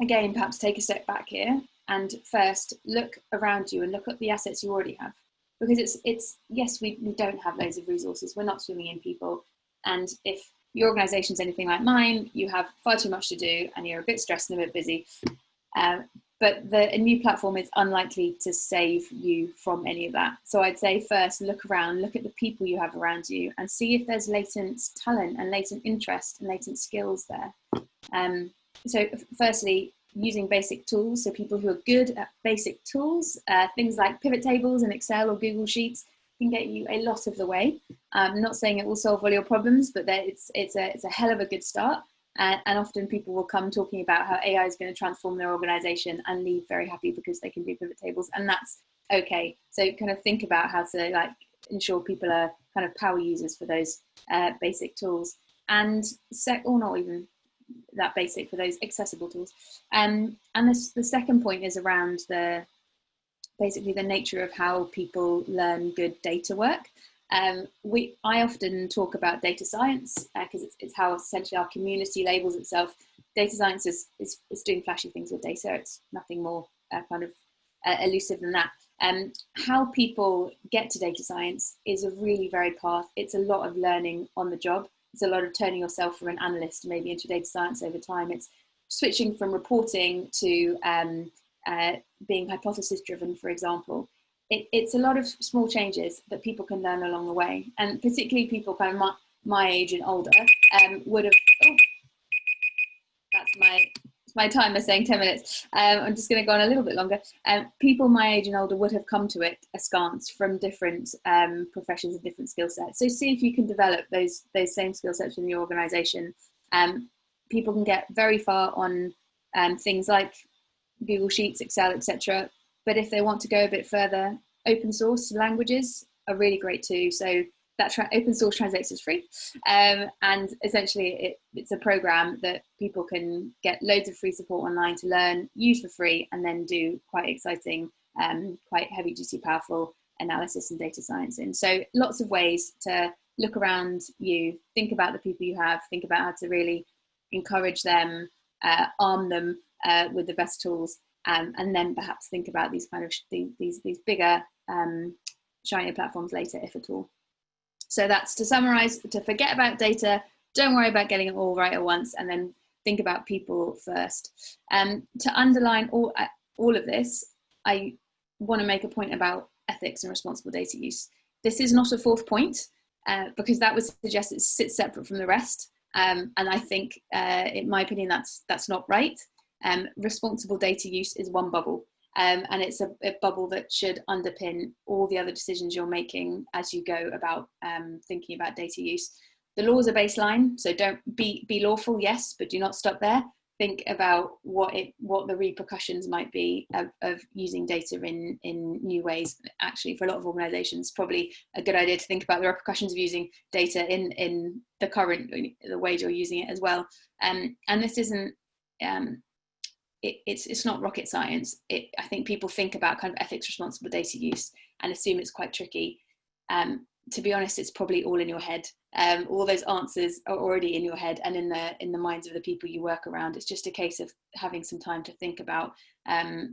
again perhaps take a step back here. And first, look around you and look at the assets you already have. Because it's yes, we don't have loads of resources. We're not swimming in people. And if your organisation's anything like mine, you have far too much to do and you're a bit stressed and a bit busy. But a new platform is unlikely to save you from any of that. So I'd say first, look around, look at the people you have around you and see if there's latent talent and latent interest and latent skills there. So firstly, using basic tools, so people who are good at basic tools, things like pivot tables and Excel or Google Sheets can get you a lot of the way. I'm not saying it will solve all your problems, but it's a hell of a good start. And often people will come talking about how AI is going to transform their organization and leave very happy because they can do pivot tables, and that's okay. So kind of think about how to ensure people are kind of power users for those basic tools, and or not even that basic, for those accessible tools. And the second point is around basically the nature of how people learn good data work. I often talk about data science because it's how essentially our community labels itself. Data science is doing flashy things with data. It's nothing more kind of elusive than that. How people get to data science is a really varied path. It's a lot of learning on the job. It's a lot of turning yourself from an analyst maybe into data science over time. It's switching from reporting to being hypothesis driven, for example. It's a lot of small changes that people can learn along the way, and particularly people kind of my age and older would have. Oh, that's my timer saying 10 minutes. I'm just going to go on a little bit longer. People my age and older would have come to it askance from different professions and different skill sets. So see if you can develop those same skill sets in your organisation. People can get very far on things like Google Sheets, Excel, etc. But if they want to go a bit further, open source languages are really great too. So that open source translates as free, and essentially it's a program that people can get loads of free support online to learn, use for free, and then do quite exciting, quite heavy duty, powerful analysis and data science in. So lots of ways to look around you, think about the people you have, think about how to really encourage them, arm them with the best tools, and then perhaps think about these kind of these bigger, shinier platforms later, if at all. So that's to summarize: to forget about data, don't worry about getting it all right at once, and then think about people first. To underline all of this, I want to make a point about ethics and responsible data use. This is not a fourth point, because that would suggest it sits separate from the rest. And I think, in my opinion, that's not right. Responsible data use is one bubble, and it's a bubble that should underpin all the other decisions you're making as you go about thinking about data use. The law is a baseline, so don't be lawful, yes, but do not stop there. Think about what the repercussions might be of using data in new ways. Actually, for a lot of organisations, probably a good idea to think about the repercussions of using data in the ways you're using it as well. And this isn't it's not rocket science. I think people think about kind of ethics, responsible data use, and assume it's quite tricky. To be honest, it's probably all in your head. All those answers are already in your head and in the minds of the people you work around. It's just a case of having some time to think about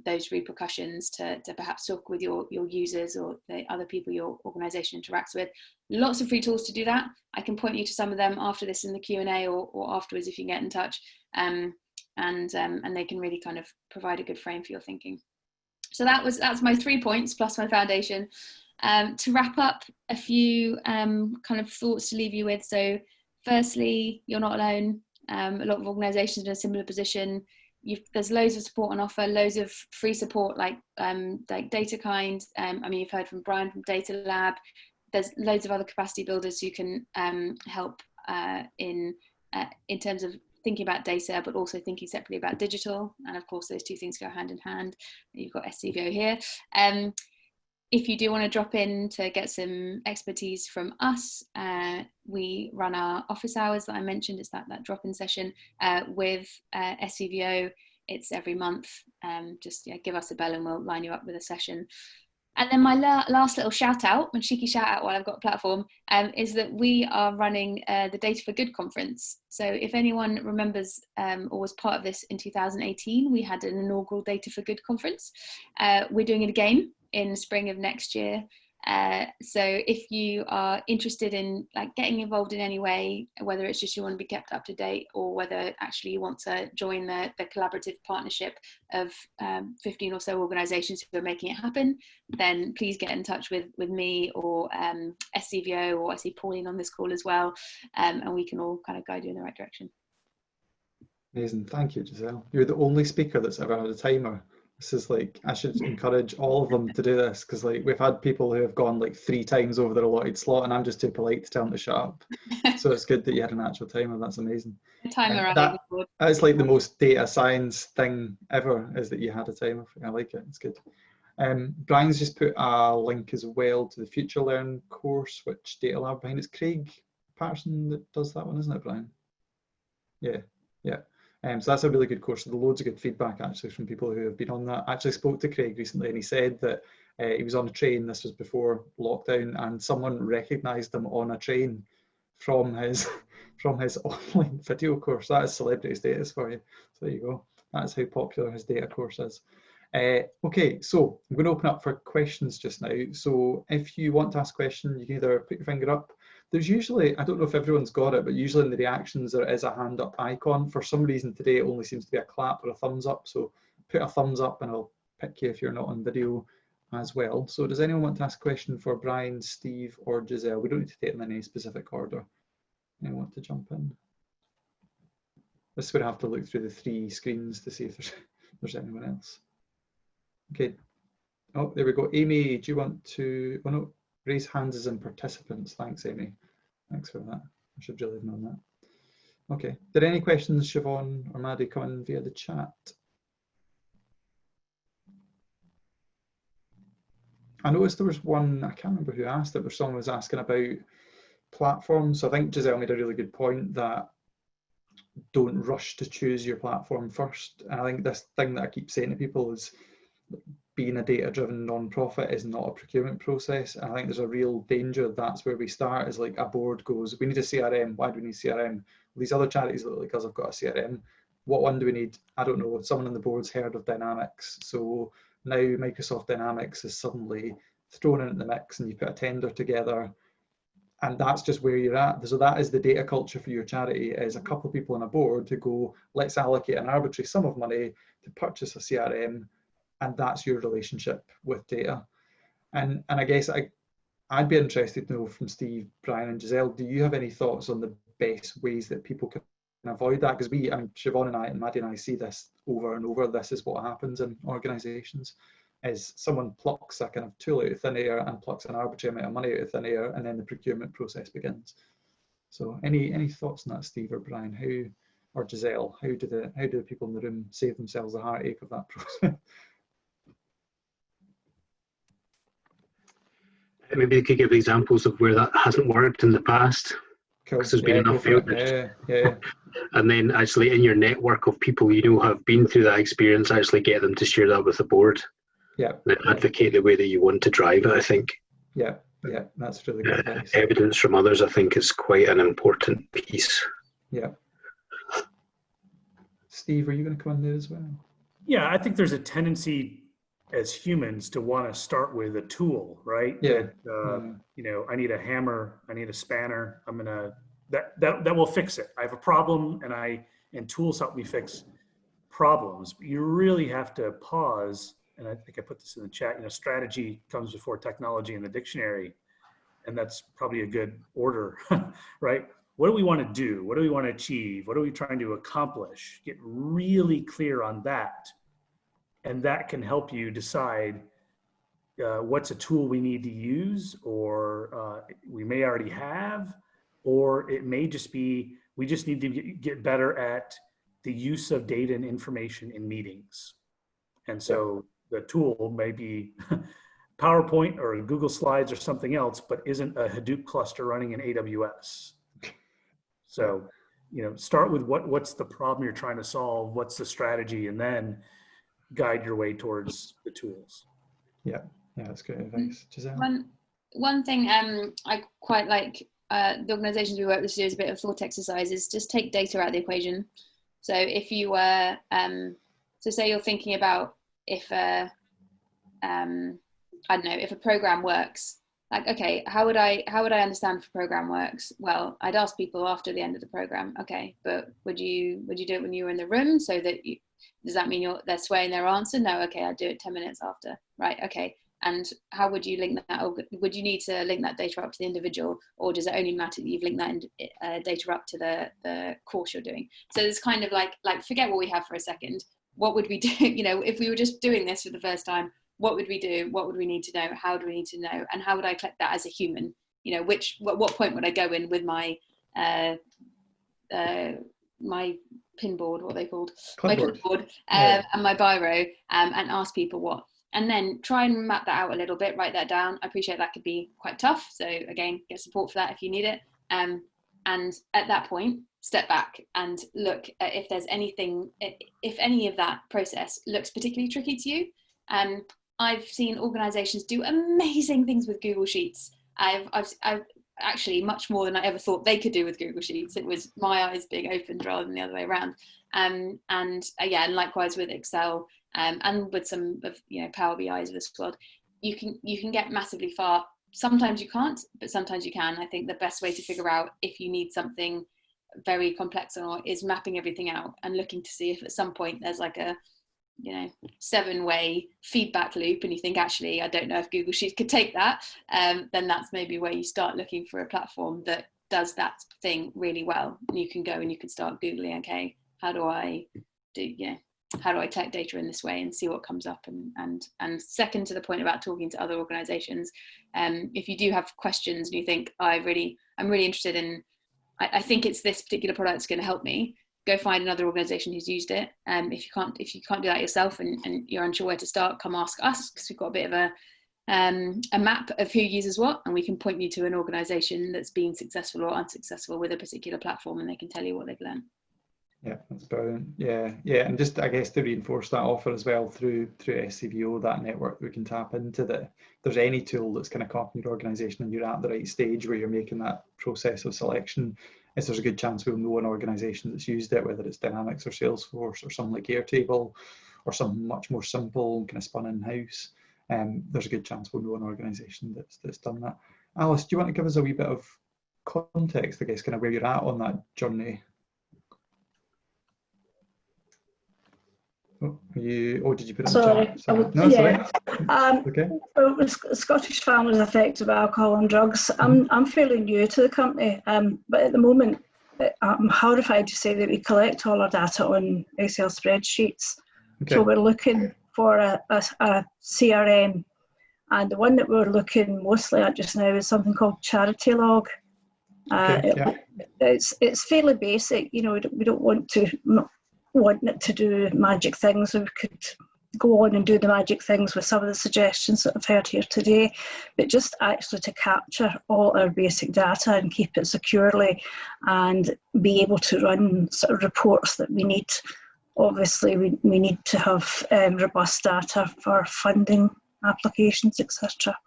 those repercussions, to perhaps talk with your users or the other people your organisation interacts with. Lots of free tools to do that. I can point you to some of them after this in the Q&A or afterwards if you get in touch. And they can really kind of provide a good frame for your thinking. So that's my 3 points plus my foundation. To wrap up, a few kind of thoughts to leave you with. So firstly, you're not alone. A lot of organisations are in a similar position. There's loads of support on offer, loads of free support like DataKind. I mean, you've heard from Brian from Data Lab. There's loads of other capacity builders who can help in terms of thinking about data, but also thinking separately about digital. And of course, those two things go hand in hand. You've got SCVO here. If you do want to drop in to get some expertise from us, we run our office hours that I mentioned. It's that drop-in session with SCVO. It's every month. Just give us a bell and we'll line you up with a session. And then my last little shout out, my cheeky shout out while I've got a platform, is that we are running the Data for Good conference. So if anyone remembers or was part of this in 2018, we had an inaugural Data for Good conference. We're doing it again in spring of next year. So if you are interested in getting involved in any way, whether it's just you want to be kept up to date or whether actually you want to join the collaborative partnership of 15 or so organisations who are making it happen, then please get in touch with me or SCVO, or I see Pauline on this call as well, and we can all kind of guide you in the right direction. Amazing, thank you, Giselle. You're the only speaker that's ever had a timer. This is I should encourage all of them to do this, because we've had people who have gone 3 times over their allotted slot and I'm just too polite to tell them to shut up. So it's good that you had an actual timer. That's amazing. Timer that's the most data science thing ever, is that you had a timer. I like it, it's good. Brian's just put a link as well to the Future Learn course, which Data Lab behind. It's Craig Patterson that does that one, isn't it, Brian? Yeah. So that's a really good course. So there's loads of good feedback actually from people who have been on that. I actually spoke to Craig recently and he said that he was on a train, this was before lockdown, and someone recognised him on a train from his online video course. That is celebrity status for you. So there you go. That's how popular his data course is. Okay, so I'm going to open up for questions just now. So if you want to ask a question, you can either put your finger up. There's usually, I don't know if everyone's got it, but usually in the reactions there is a hand up icon. For some reason today it only seems to be a clap or a thumbs up. So put a thumbs up and I'll pick you if you're not on video as well. So does anyone want to ask a question for Brian, Steve or Giselle? We don't need to take them in any specific order. Anyone want to jump in? This is where I have to look through the 3 screens to see if there's anyone else. Okay. Oh, there we go. Amy, do you want to, oh no, raise hands as in participants. Thanks, Amy. Thanks for that. I should really have known that. Okay. Did any questions, Siobhan or Maddie, come in via the chat? I noticed there was one, I can't remember who asked it, but someone was asking about platforms. So I think Giselle made a really good point that don't rush to choose your platform first. And I think this thing that I keep saying to people is being a data-driven non-profit is not a procurement process. And I think there's a real danger that's where we start, is like a board goes, we need a CRM. Why do we need CRM? Well, these other charities that look like us have got a CRM. What one do we need? I don't know. Someone on the board's heard of Dynamics. So now Microsoft Dynamics is suddenly thrown into the mix and you put a tender together. And that's just where you're at. So that is the data culture for your charity, is a couple of people on a board to go, let's allocate an arbitrary sum of money to purchase a CRM, and that's your relationship with data. And I guess I'd be interested to know from Steve, Brian and Giselle, do you have any thoughts on the best ways that people can avoid that? Because Siobhan and I and Maddie and I see this over and over. This is what happens in organisations. Is someone plucks a kind of tool out of thin air and plucks an arbitrary amount of money out of thin air, and then the procurement process begins. So any thoughts on that, Steve or Brian? How, or Giselle, how do the people in the room save themselves the heartache of that process? Maybe they could give examples of where that hasn't worked in the past. Cool. Because there's been enough failures. Yeah. And then actually in your network of people you know have been through that experience, actually get them to share that with the board. Yeah. And advocate the way that you want to drive it, I think. Yeah, that's really good advice. Evidence from others, I think, is quite an important piece. Yeah. Steve, are you going to come in there as well? Yeah, I think there's a tendency as humans to want to start with a tool, right? Yeah. You know, I need a hammer, I need a spanner. That will fix it. I have a problem, and tools help me fix problems. But you really have to pause. And I think I put this in the chat, you know, strategy comes before technology in the dictionary. And that's probably a good order, right? What do we want to do? What do we want to achieve? What are we trying to accomplish? Get really clear on that. And that can help you decide what's a tool we need to use, or we may already have, or it may just be, we just need to get better at the use of data and information in meetings. And so the tool may be PowerPoint or Google Slides or something else, but isn't a Hadoop cluster running in AWS. So, you know, start with what's the problem you're trying to solve, what's the strategy, and then guide your way towards the tools. Yeah, that's good advice. Giselle? One thing I quite like, the organisations we work with do as a bit of thought exercise, is just take data out of the equation. So if you were, so say you're thinking about if I don't know, if a program works, like, okay, how would I understand if a program works? Well, I'd ask people after the end of the program, okay, but would you do it when you were in the room, so that does that mean they're swaying their answer? No, okay, I'd do it 10 minutes after, right? Okay, and how would you link that? Or would you need to link that data up to the individual, or does it only matter that you've linked that data up to the course you're doing? So it's kind of like forget what we have for a second. What would we do? You know, if we were just doing this for the first time, what would we do? What would we need to know? How do we need to know? And how would I collect that as a human? You know, what point would I go in with my my pinboard, what are they called? My clipboard, and my biro, and ask people what, and then try and map that out a little bit, write that down. I appreciate that could be quite tough. So again, get support for that if you need it. And at that point, step back and look at if there's anything, if any of that process looks particularly tricky to you. I've seen organizations do amazing things with Google Sheets. I've actually much more than I ever thought they could do with Google Sheets. It was my eyes being opened rather than the other way around. And likewise with Excel, and with some of, you know, Power BIs of this world, you can get massively far. Sometimes you can't, but sometimes you can. I think the best way to figure out if you need something very complex or not is mapping everything out and looking to see if at some point there's like a, you know, 7-way feedback loop, and you think, actually, I don't know if Google Sheets could take that, then that's maybe where you start looking for a platform that does that thing really well. And you can go and you can start Googling, okay, how do I collect data in this way, and see what comes up. And second to the point about talking to other organizations, if you do have questions and you think, I'm really interested in, I think it's this particular product that's going to help me, go find another organization who's used it. If you can't do that yourself and you're unsure where to start, come ask us, because we've got a bit of a map of who uses what, and we can point you to an organisation that's been successful or unsuccessful with a particular platform, and they can tell you what they've learned. Yeah, that's brilliant. Yeah, and just I guess to reinforce that offer as well through SCVO, that network we can tap into, that if there's any tool that's kind of caught your organisation and you're at the right stage where you're making that process of selection, is there's a good chance we'll know an organisation that's used it, whether it's Dynamics or Salesforce or something like Airtable or something much more simple kind of spun in-house. There's a good chance we'll know an organisation that's done that. Alice, do you want to give us a wee bit of context, I guess, kind of where you're at on that journey? Did you put it in Sorry. the chat? No, yeah. Okay. Well, Scottish families affected by alcohol and drugs. I'm fairly new to the company, but at the moment, I'm horrified to say that we collect all our data on Excel spreadsheets. Okay. So we're looking for a CRM, and the one that we're looking mostly at just now is something called Charity Log. It's fairly basic. You know, we don't want it to do magic things. We could go on and do the magic things with some of the suggestions that I've heard here today, but just actually to capture all our basic data and keep it securely and be able to run sort of reports that we need. Obviously, we need to have robust data for funding applications, etc.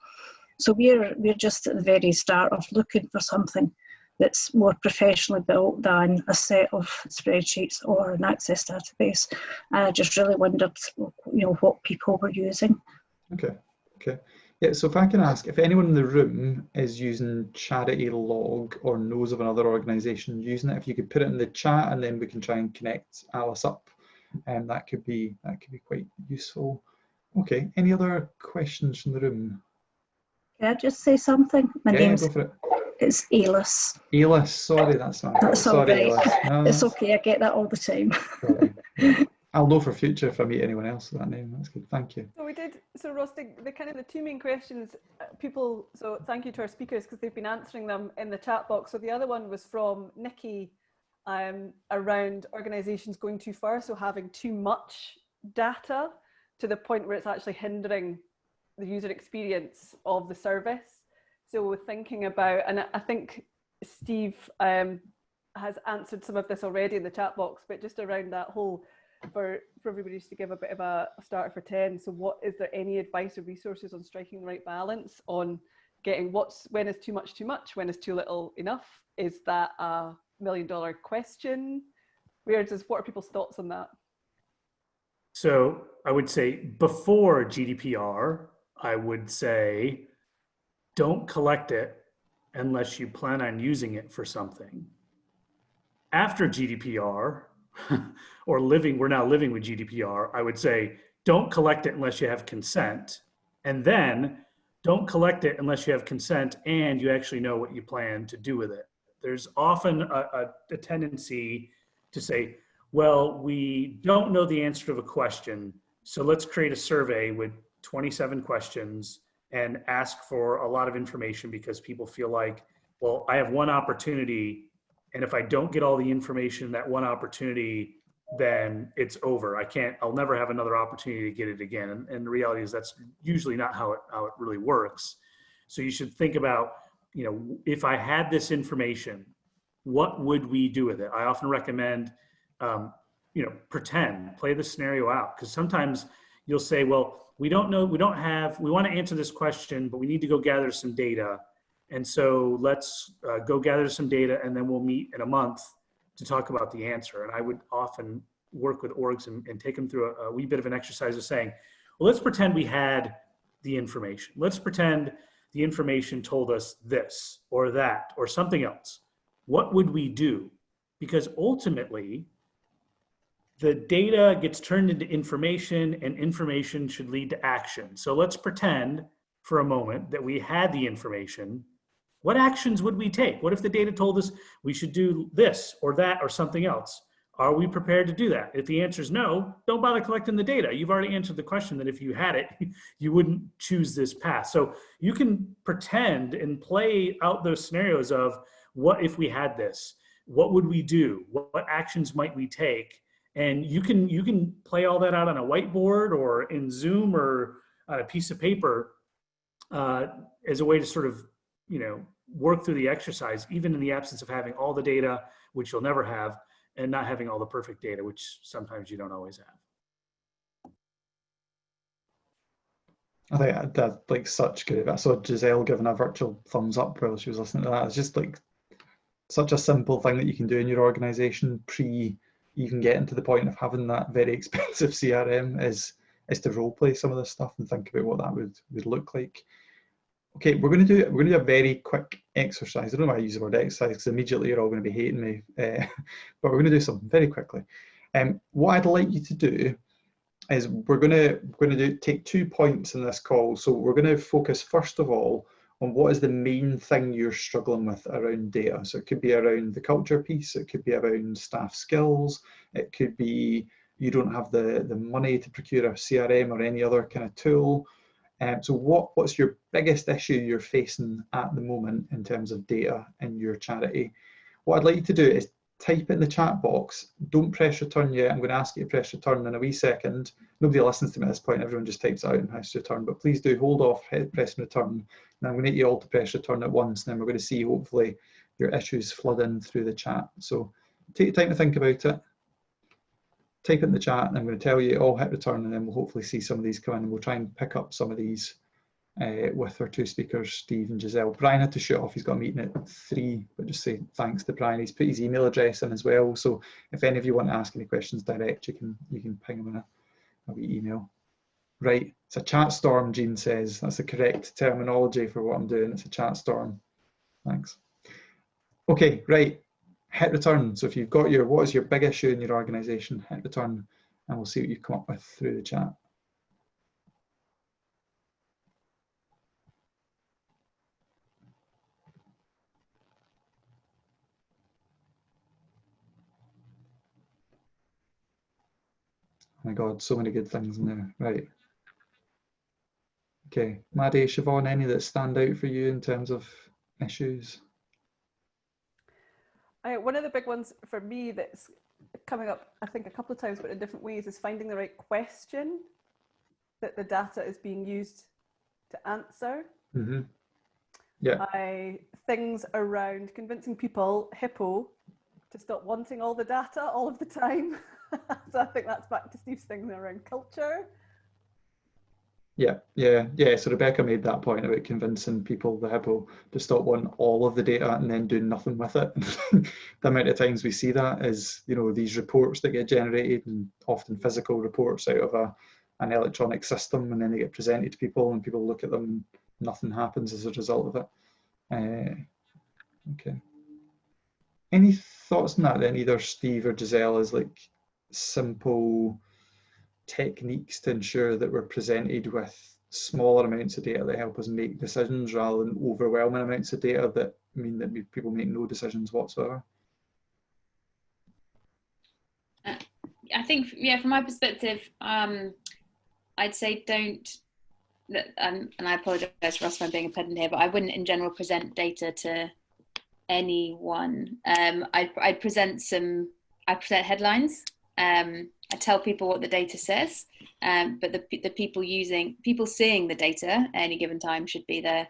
So we're just at the very start of looking for something that's more professionally built than a set of spreadsheets or an Access database. And I just really wondered, what people were using. Okay. Yeah, so if I can ask, if anyone in the room is using Charity Log or knows of another organisation using it, if you could put it in the chat and then we can try and connect Alice up, and that could be quite useful. Okay, any other questions from the room? Can I just say something? My name's go for it. It's Alice. Alice, sorry, that's not. That's all sorry, right. No, it's okay, I get that all the time. Yeah. I'll know for future if I meet anyone else with that name. That's good, thank you. So Ross, the two main questions, people, so thank you to our speakers because they've been answering them in the chat box. So the other one was from Nikki around organisations going too far, so having too much data to the point where it's actually hindering the user experience of the service. So we're thinking about, and I think Steve has answered some of this already in the chat box, but just around that whole, for everybody just to give a bit of a starter for 10. So is there any advice or resources on striking the right balance on getting when is too much, when is too little enough? Is that a $1 million question? What are people's thoughts on that? So I would say before GDPR, I would say, don't collect it unless you plan on using it for something. After GDPR, we're now living with GDPR, I would say, don't collect it unless you have consent. And then don't collect it unless you have consent and you actually know what you plan to do with it. There's often a tendency to say, well, we don't know the answer to a question, so let's create a survey with 27 questions and ask for a lot of information because people feel like, well, I have one opportunity, and if I don't get all the information in that one opportunity, then it's over. I'll never have another opportunity to get it again. And the reality is that's usually not how it really works. So you should think about, if I had this information, what would we do with it? I often recommend, play the scenario out, because sometimes you'll say, well, we don't know, we want to answer this question, but we need to go gather some data. And so let's go gather some data and then we'll meet in a month to talk about the answer. And I would often work with orgs and take them through a wee bit of an exercise of saying, well, let's pretend we had the information. Let's pretend the information told us this or that or something else. What would we do? Because ultimately, the data gets turned into information and information should lead to action. So let's pretend for a moment that we had the information. What actions would we take? What if the data told us we should do this or that or something else? Are we prepared to do that? If the answer is no, don't bother collecting the data. You've already answered the question that if you had it, you wouldn't choose this path. So you can pretend and play out those scenarios of what if we had this? What would we do? What actions might we take? And you can play all that out on a whiteboard or in Zoom or on a piece of paper as a way to sort of, work through the exercise, even in the absence of having all the data, which you'll never have, and not having all the perfect data, which sometimes you don't always have. I think that's like such good. I saw Giselle giving a virtual thumbs up while she was listening to that. It's just like such a simple thing that you can do in your organization pre even getting to the point of having that very expensive CRM is to role play some of this stuff and think about what that would look like. Okay, we're going to do a very quick exercise. I don't know why I use the word exercise because immediately you're all going to be hating me, but we're going to do something very quickly. What I'd like you to do is we're going to take 2 points in this call. So we're going to focus first of all on what is the main thing you're struggling with around data. So it could be around the culture piece, it could be around staff skills, it could be you don't have the money to procure a CRM or any other kind of tool. So what's your biggest issue you're facing at the moment in terms of data in your charity? What I'd like you to do is type it in the chat box. Don't press return yet. I'm going to ask you to press return in a wee second. Nobody listens to me at this point. Everyone just types it out and has to return. But please do hold off pressing return. And I'm going to get you all to press return at once. And then we're going to see hopefully your issues flood in through the chat. So take your time to think about it. Type it in the chat and I'm going to tell you all hit return, and then we'll hopefully see some of these come in, and we'll try and pick up some of these with our 2 speakers, Steve and Giselle. Brian had to shoot off, he's got a meeting at 3, but just say thanks to Brian. He's put his email address in as well, so if any of you want to ask any questions direct, you can ping him in a wee email. Right, it's a chat storm, Jean says. That's the correct terminology for what I'm doing. It's a chat storm. Thanks. Okay, right. Hit return. So if you've got what is your big issue in your organization, hit return, and we'll see what you come up with through the chat. Oh my God, so many good things in there. Right. Okay, Maddie, Siobhan, any that stand out for you in terms of issues? One of the big ones for me that's coming up, I think, a couple of times, but in different ways, is finding the right question that the data is being used to answer. Mm-hmm. Yeah. Things around convincing people, Hippo, to stop wanting all the data all of the time. So I think that's back to Steve's thing around culture. Yeah. So Rebecca made that point about convincing people, the Hippo, to stop wanting all of the data and then doing nothing with it. The amount of times we see that is, these reports that get generated, and often physical reports out of an electronic system, and then they get presented to people and people look at them and nothing happens as a result of it. Okay. Any thoughts on that then, either Steve or Giselle, as like simple techniques to ensure that we're presented with smaller amounts of data that help us make decisions rather than overwhelming amounts of data that mean that people make no decisions whatsoever? I think, from my perspective, I'd say don't, and I apologise for us for being a pedant here, but I wouldn't in general present data to anyone. I'd present headlines. I tell people what the data says, but the people seeing the data at any given time should be the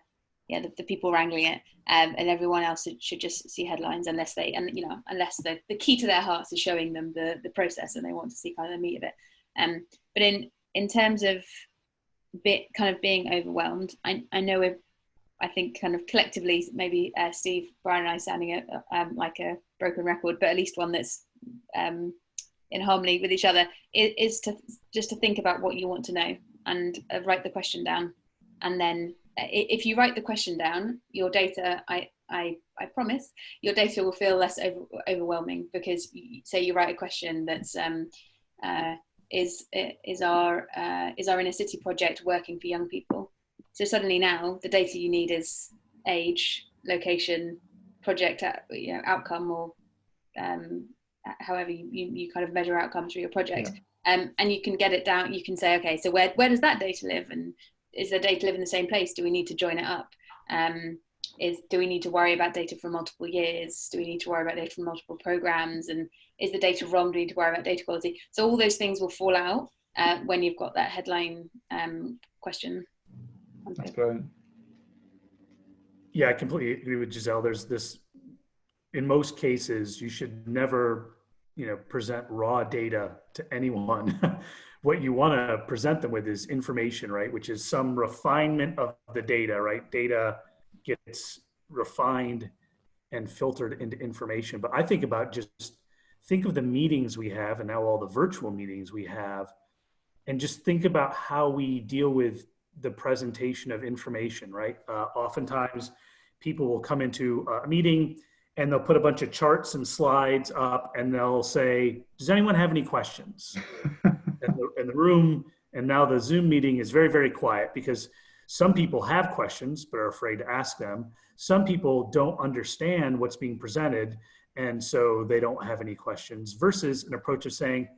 people wrangling it, and everyone else should just see headlines unless the key to their hearts is showing them the process and they want to see kind of the meat of it. But in terms of being overwhelmed, I know I think kind of collectively, maybe Steve, Brian and I sounding like a broken record, but at least one that's in harmony with each other, is to think about what you want to know and write the question down. And then if you write the question down, your data, I promise, your data will feel less overwhelming, because say you write a question that's is our inner city project working for young people? So suddenly now the data you need is age, location, project outcome, or however you kind of measure outcomes for your project. Yeah. And you can get it down. You can say, okay, so where does that data live, and is the data live in the same place? Do we need to join it up? Do we need to worry about data from multiple years? Do we need to worry about data from multiple programs? And is the data wrong? Do we need to worry about data quality? So all those things will fall out when you've got that headline question. That's brilliant. Yeah, I completely agree with Giselle. There's this, in most cases, you should never, present raw data to anyone. What you want to present them with is information, right? Which is some refinement of the data, right? Data gets refined and filtered into information. But I think about think of the meetings we have and now all the virtual meetings we have, and just think about how we deal with the presentation of information, right? Oftentimes people will come into a meeting and they'll put a bunch of charts and slides up and they'll say, does anyone have any questions? And the room, and now the Zoom meeting is very, very quiet because some people have questions but are afraid to ask them. Some people don't understand what's being presented, and so they don't have any questions, versus an approach of saying,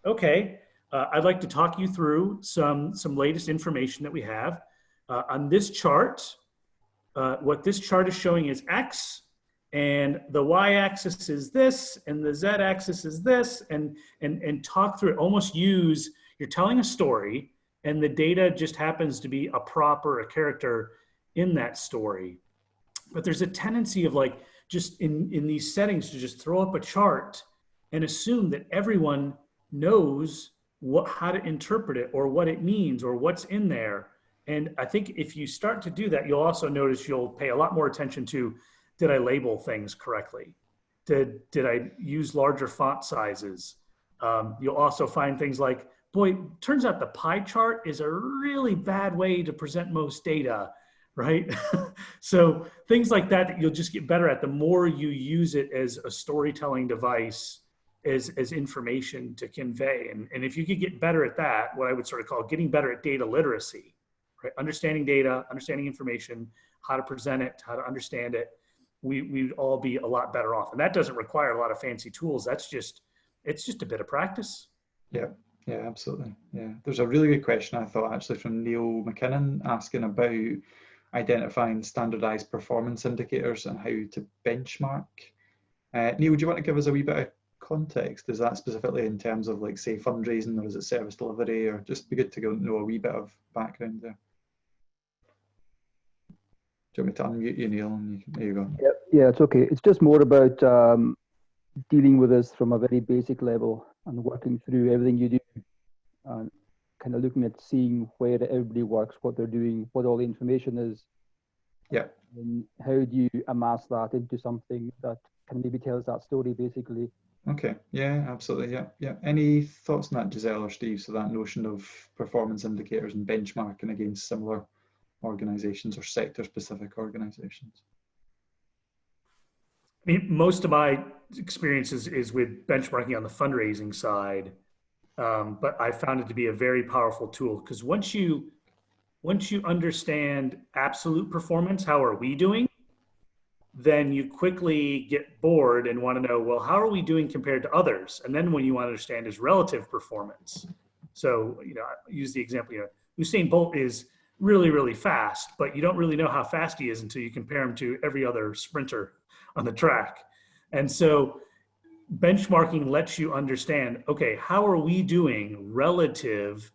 okay, I'd like to talk you through some latest information that we have. On this chart, what this chart is showing is X, and the Y-axis is this, and the Z-axis is this, and talk through it. Almost use, you're telling a story, and the data just happens to be a prop or a character in that story. But there's a tendency of like, just in these settings, to just throw up a chart and assume that everyone knows how to interpret it or what it means or what's in there. And I think if you start to do that, you'll also notice you'll pay a lot more attention to, did I label things correctly? Did I use larger font sizes? You'll also find things like, boy, turns out the pie chart is a really bad way to present most data, right? So things like that you'll just get better at the more you use it as a storytelling device, as information to convey. And if you could get better at that, what I would sort of call getting better at data literacy, right? Understanding data, understanding information, how to present it, how to understand it, we'd all be a lot better off. And that doesn't require a lot of fancy tools. It's just a bit of practice. Yeah, absolutely. Yeah, there's a really good question I thought actually from Neil McKinnon asking about identifying standardized performance indicators and how to benchmark. Neil, do you want to give us a wee bit of context? Is that specifically in terms of, like, say, fundraising, or is it service delivery, or just be good to know a wee bit of background there? Do you want me to unmute you, Neil? And there you go. Yeah, it's okay. It's just more about dealing with this from a very basic level and working through everything you do, and kind of looking at seeing where everybody works, what they're doing, what all the information is. Yeah. And how do you amass that into something that can maybe tells that story, basically. Okay. Yeah, absolutely. Yeah. Any thoughts on that, Giselle or Steve? So that notion of performance indicators and benchmarking against similar organizations or sector-specific organizations? I mean, most of my experiences is with benchmarking on the fundraising side, but I found it to be a very powerful tool, because once you understand absolute performance, how are we doing, then you quickly get bored and want to know, well, how are we doing compared to others? And then when you want to understand is relative performance. So, I use the example, Usain Bolt is really, really fast, but you don't really know how fast he is until you compare him to every other sprinter on the track. And so benchmarking lets you understand, okay, how are we doing relative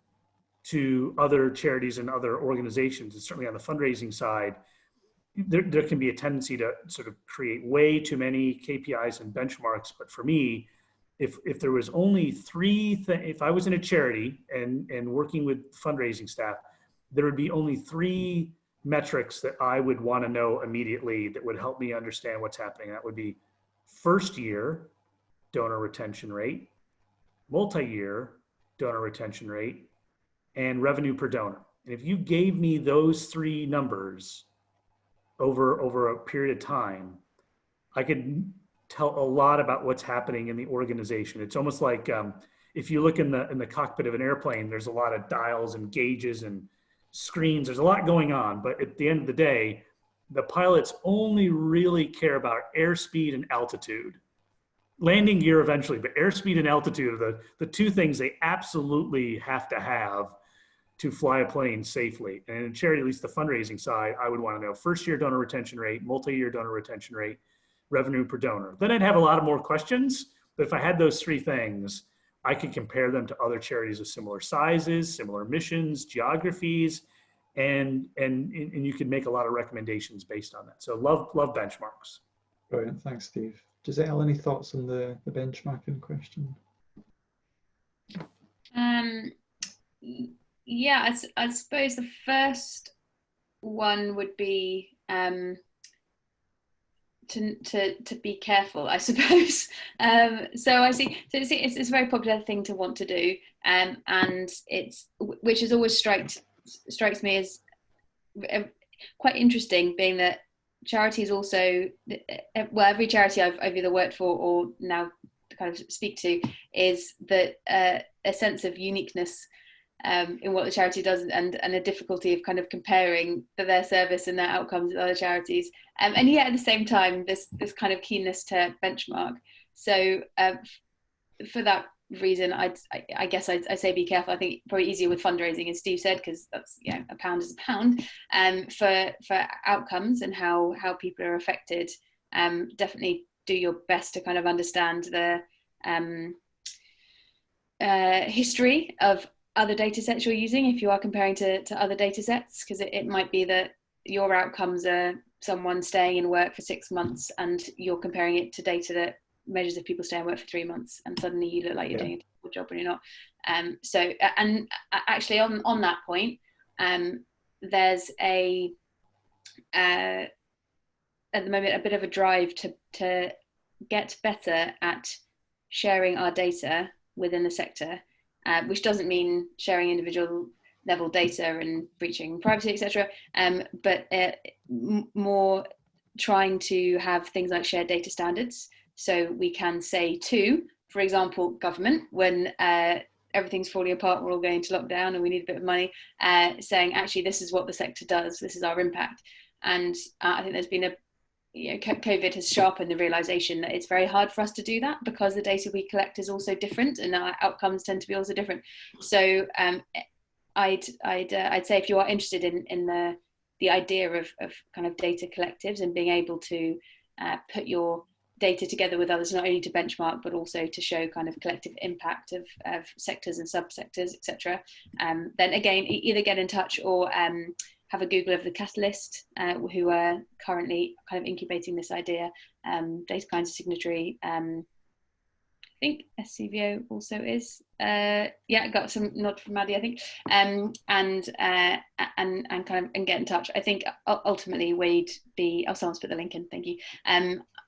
to other charities and other organizations? And certainly on the fundraising side, there can be a tendency to sort of create way too many KPIs and benchmarks. But for me, if there was only if I was in a charity and working with fundraising staff, there would be only 3 metrics that I would want to know immediately that would help me understand what's happening. That would be first year donor retention rate, multi-year donor retention rate, and revenue per donor. And if you gave me those 3 numbers over a period of time, I could tell a lot about what's happening in the organization. It's almost like if you look in the cockpit of an airplane, there's a lot of dials and gauges and screens. There's a lot going on, but at the end of the day, the pilots only really care about airspeed and altitude. Landing gear eventually, but airspeed and altitude are the 2 things they absolutely have to have to fly a plane safely. And in charity, at least the fundraising side, I would want to know first year donor retention rate, multi-year donor retention rate, revenue per donor. Then I'd have a lot of more questions, but if I had those 3 things, I could compare them to other charities of similar sizes, similar missions, geographies, and you can make a lot of recommendations based on that. So love benchmarks. Brilliant, thanks, Steve. Giselle, any thoughts on the benchmarking question? Yeah, I suppose the first one would be to be careful, I suppose. So it's a very popular thing to want to do, and it's, which has always strikes me as quite interesting, being that charities also, well, every charity I've either worked for or now kind of speak to, is that a sense of uniqueness in what the charity does, and a difficulty of kind of comparing their service and their outcomes with other charities, and yet at the same time this kind of keenness to benchmark. So for that reason, I guess I'd say be careful. I think probably easier with fundraising, as Steve said, because that's, you know, a pound is a pound. For outcomes and how people are affected, definitely do your best to kind of understand the history of other data sets you're using if you are comparing to other data sets, because it might be that your outcomes are someone staying in work for 6 months and you're comparing it to data that measures if people stay in work for 3 months, and suddenly you look like you're doing a terrible job when you're not. So and actually on that point, there's at the moment a bit of a drive to get better at sharing our data within the sector, which doesn't mean sharing individual level data and breaching privacy, etc., but more trying to have things like shared data standards, so we can say to, for example, government, when everything's falling apart, we're all going into lockdown and we need a bit of money, saying actually this is what the sector does, this is our impact. And I think there's been COVID has sharpened the realization that it's very hard for us to do that, because the data we collect is also different and our outcomes tend to be also different. So I'd say if you are interested in the idea of kind of data collectives and being able to put your data together with others, not only to benchmark but also to show kind of collective impact of sectors and subsectors, etc., then again, either get in touch or have a Google of the Catalyst, who are currently kind of incubating this idea. Data Kinds of Signatory, I think SCVO also is. Yeah, got some nod from Maddie, I think. And get in touch. I think ultimately we'd be. Oh, someone's put the link in. Thank you.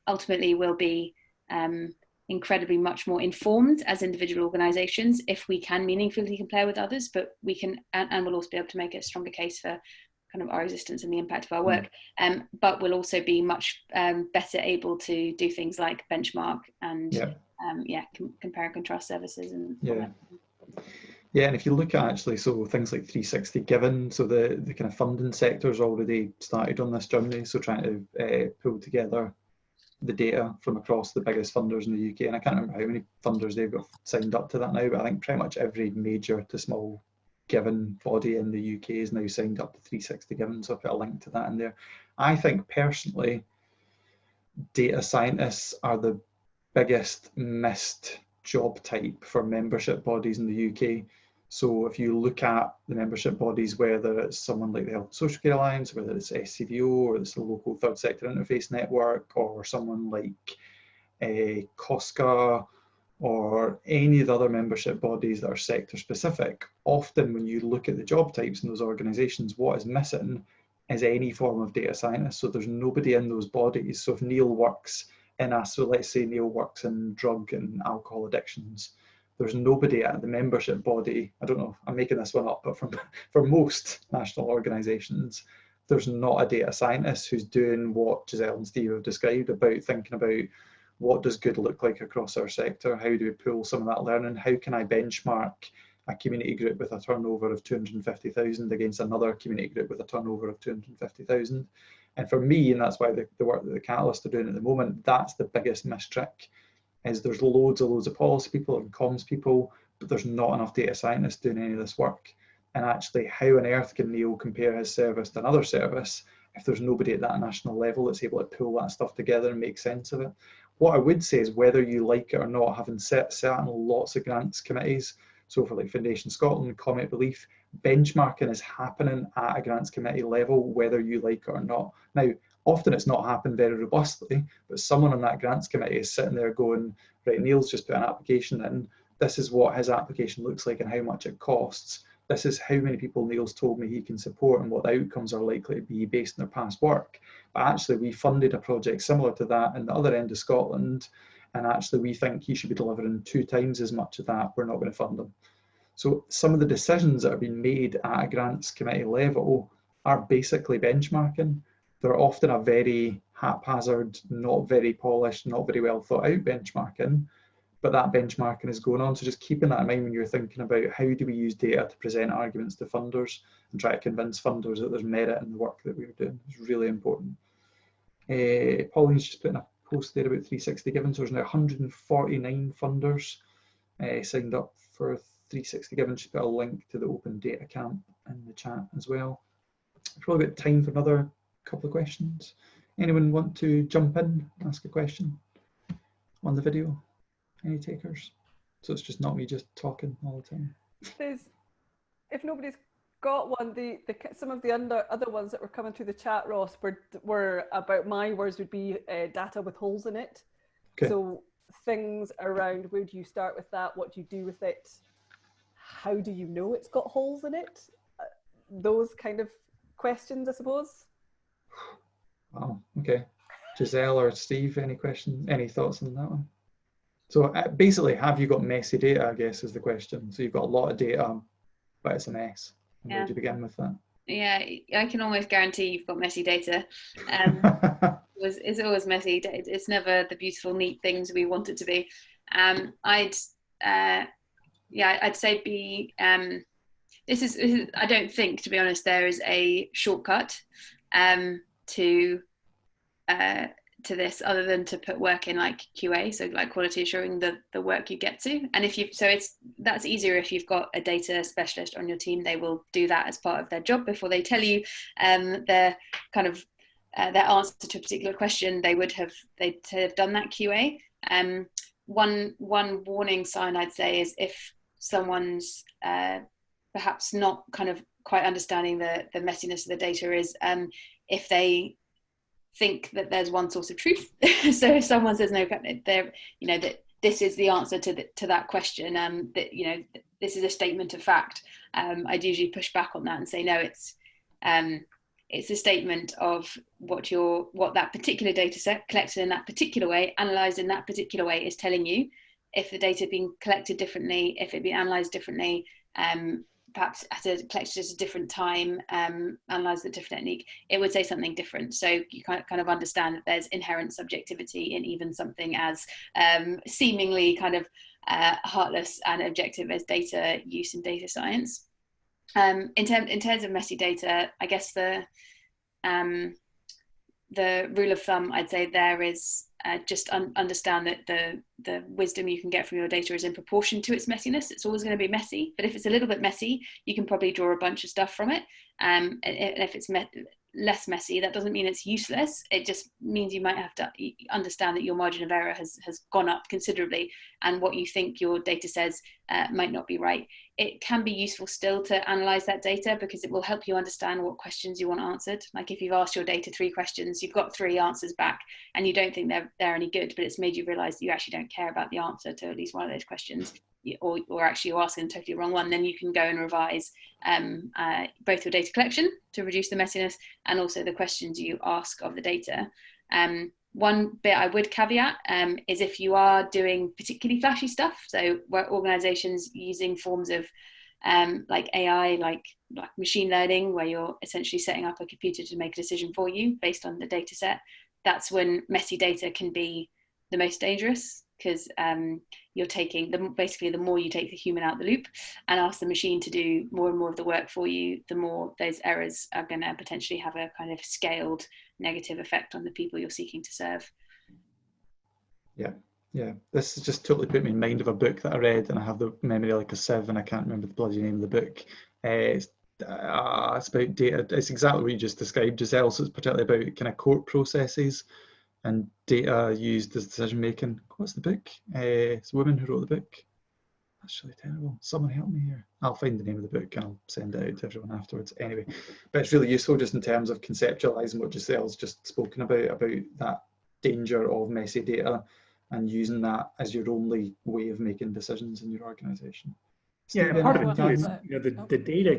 Ultimately, we'll be incredibly much more informed as individual organisations if we can meaningfully compare with others. But we can, and we'll also be able to make a stronger case for kind of our existence and the impact of our work. But we'll also be much better able to do things like benchmark and compare and contrast services and Yeah, and if you look at actually, so things like 360 Given, so the kind of funding sector's already started on this journey, so trying to pull together the data from across the biggest funders in the UK, and I can't remember how many funders they've got signed up to that now, but I think pretty much every major to small given body in the UK is now signed up to 360 Given, so I'll put a link to that in there. I think personally, data scientists are the biggest missed job type for membership bodies in the UK. So if you look at the membership bodies, whether it's someone like the Health and Social Care Alliance, whether it's SCVO, or it's the local third sector interface network, or someone like COSCA, or any of the other membership bodies that are sector specific, often when you look at the job types in those organisations, what is missing is any form of data scientist. So there's nobody in those bodies. So if Neil works in so let's say Neil works in drug and alcohol addictions, there's nobody at the membership body, I don't know, I'm making this one up, but for most national organisations, there's not a data scientist who's doing what Giselle and Steve have described, about thinking about what does good look like across our sector, how do we pull some of that learning, how can I benchmark a community group with a turnover of 250,000 against another community group with a turnover of 250,000. And for me, and that's why the work that the Catalyst are doing at the moment, that's the biggest missed trick, is there's loads of policy people and comms people, but there's not enough data scientists doing any of this work. And actually, how on earth can Neil compare his service to another service if there's nobody at that national level that's able to pull that stuff together and make sense of it? What I would say is, whether you like it or not, having sat in lots of grants committees, So for like Foundation Scotland, Comet Belief, benchmarking is happening at a grants committee level, whether you like it or not. Now, often it's not happened very robustly, but someone on that grants committee is sitting there going, right, Neil's just put an application in. This is what his application looks like and how much it costs. This is how many people Neil's told me he can support and what the outcomes are likely to be based on their past work. But actually, we funded a project similar to that in the other end of Scotland, and actually we think he should be delivering 2 times as much of that. We're not going to fund him. So some of the decisions that are being made at a grants committee level are basically benchmarking. They're often a very haphazard, not very polished, not very well thought out benchmarking, but that benchmarking is going on. So just keeping that in mind when you're thinking about how do we use data to present arguments to funders and try to convince funders that there's merit in the work that we're doing. It's really important. Pauline's just putting a post there about 360 Giving. So there's now 149 funders signed up for 360 Giving. She's put a link to the Open Data Camp in the chat as well. Probably got time for another couple of questions. Anyone want to jump in, ask a question on the video? Any takers? So it's just not me just talking all the time. If nobody's got one, some of the other ones that were coming through the chat, Ross, were about my words would be data with holes in it. Okay. So things around where do you start with that? What do you do with it? How do you know it's got holes in it? Those kind of questions, I suppose. Wow, okay. Giselle or Steve, any thoughts on that one? So basically, have you got messy data, I guess, is the question. So you've got a lot of data, but it's a mess. And where do you begin with that? Yeah, I can almost guarantee you've got messy data. It's always messy. It's never the beautiful, neat things we want it to be. I'd say this is, I don't think, to be honest, there is a shortcut to this other than to put work in like QA, so like quality assuring the work you get to. And that's easier if you've got a data specialist on your team. They will do that as part of their job before they tell you their kind of their answer to a particular question. They'd have done that QA. One warning sign I'd say is if someone's perhaps not kind of quite understanding the messiness of the data is if they think that there's one source of truth. So if someone says no, that this is the answer to that question, that this is a statement of fact, I'd usually push back on that and say no, it's a statement of what that particular data set collected in that particular way, analysed in that particular way, is telling you. If the data being collected differently, if it being analysed differently, perhaps collected at a different time, analysed with a different technique, it would say something different. So you kind of understand that there's inherent subjectivity in even something as seemingly kind of heartless and objective as data use in data science. In terms of messy data, I guess the rule of thumb I'd say there is just understand that the wisdom you can get from your data is in proportion to its messiness. It's always going to be messy, but if it's a little bit messy, you can probably draw a bunch of stuff from it. And if it's less messy, that doesn't mean it's useless. It just means you might have to understand that your margin of error has gone up considerably, and what you think your data says might not be right. It can be useful still to analyze that data because it will help you understand what questions you want answered. Like if you've asked your data 3 questions, you've got 3 answers back and you don't think they're any good, but it's made you realize that you actually don't care about the answer to at least one of those questions, or actually you're asking a totally wrong one, then you can go and revise both your data collection to reduce the messiness and also the questions you ask of the data. One bit I would caveat is if you are doing particularly flashy stuff, so where organizations using forms of like AI, like machine learning, where you're essentially setting up a computer to make a decision for you based on the data set, that's when messy data can be the most dangerous, because you're taking basically the more you take the human out of the loop and ask the machine to do more and more of the work for you, the more those errors are going to potentially have a kind of scaled negative effect on the people you're seeking to serve. Yeah, this has just totally put me in mind of a book that I read, and I have the memory like a sieve and I can't remember the bloody name of the book. It's about data. It's exactly what you just described, Giselle. So it's particularly about kind of court processes and data used as decision making. What's the book? It's a woman who wrote the book. That's really terrible. Someone help me here. I'll find the name of the book and I'll send it out to everyone afterwards. Anyway, but it's really useful just in terms of conceptualizing what Giselle's just spoken about that danger of messy data and using that as your only way of making decisions in your organization. Yeah, and part of it too is, the Oh. data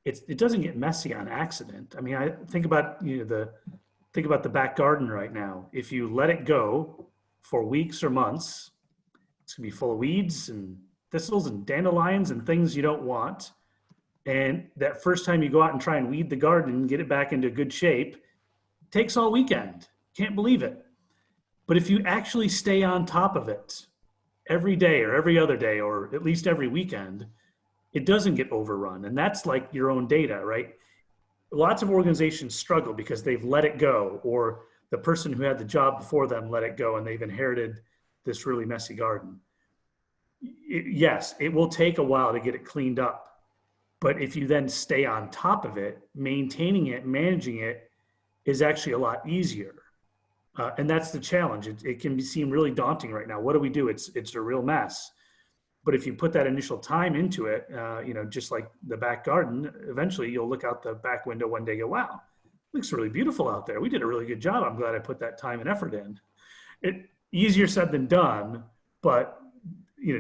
it doesn't get messy on accident. I mean, I think about, think about the back garden right now. If you let it go for weeks or months, it's gonna be full of weeds and thistles and dandelions and things you don't want. And that first time you go out and try and weed the garden and get it back into good shape, it takes all weekend. Can't believe it. But if you actually stay on top of it every day or every other day, or at least every weekend, it doesn't get overrun. And that's like your own data, right? Lots of organizations struggle because they've let it go, or the person who had the job before them let it go and they've inherited this really messy garden. Yes, it will take a while to get it cleaned up. But if you then stay on top of it, maintaining it, managing it is actually a lot easier. And that's the challenge. It can seem really daunting right now. What do we do? It's a real mess. But if you put that initial time into it, just like the back garden, eventually you'll look out the back window one day and go, wow, it looks really beautiful out there. We did a really good job. I'm glad I put that time and effort in. Easier said than done, but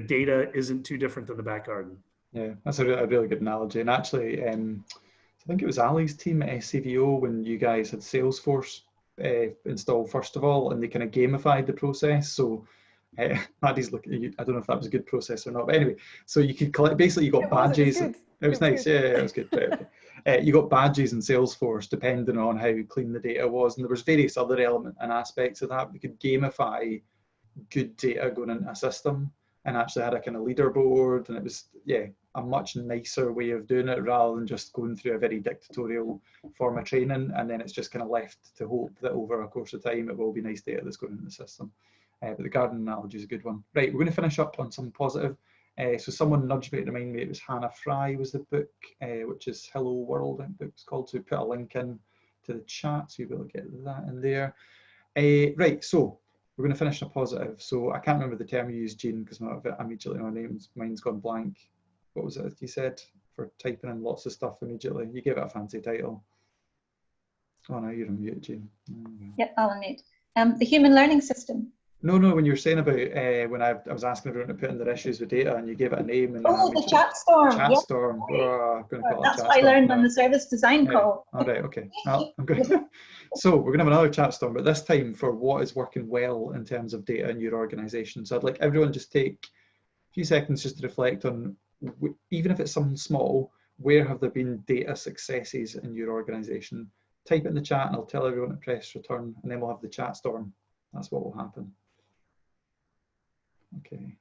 data isn't too different than the back garden. Yeah, that's a really good analogy. And actually, I think it was Ali's team at SCVO when you guys had Salesforce installed first of all, and they kind of gamified the process. So Maddie's looking at you. I don't know if that was a good process or not, but anyway, so you could collect, basically you got badges. It was nice. Yeah, it was good. Okay. You got badges in Salesforce depending on how clean the data was, and there was various other elements and aspects of that. We could gamify good data going into a system and actually had a kind of leaderboard, and it was a much nicer way of doing it rather than just going through a very dictatorial form of training, and then it's just kind of left to hope that over a course of time it will be nice data that's going into the system. But the garden analogy is a good one. Right, we're going to finish up on some positive. So someone nudged me to remind me it was Hannah Fry was the book, which is Hello World, I think the book's called. So we put a link in to the chat, so you'll be able to get that in there. Right, so we're going to finish on a positive. So I can't remember the term you used, Jean, because immediately mine's gone blank. What was it you said for typing in lots of stuff immediately? You gave it a fancy title. Oh, no, you're on mute, Jean. Yep, I'll unmute. The human learning system. No, when you were saying about when I was asking everyone to put in their issues with data and you gave it a name. And the chat storm. Chat storm. Oh, that's what I learned on the service design call. All right, okay. Well, I'm good. So we're going to have another chat storm, but this time for what is working well in terms of data in your organization. So I'd like everyone just take a few seconds just to reflect on, even if it's something small, where have there been data successes in your organization? Type it in the chat and I'll tell everyone to press return, and then we'll have the chat storm. That's what will happen. Okay.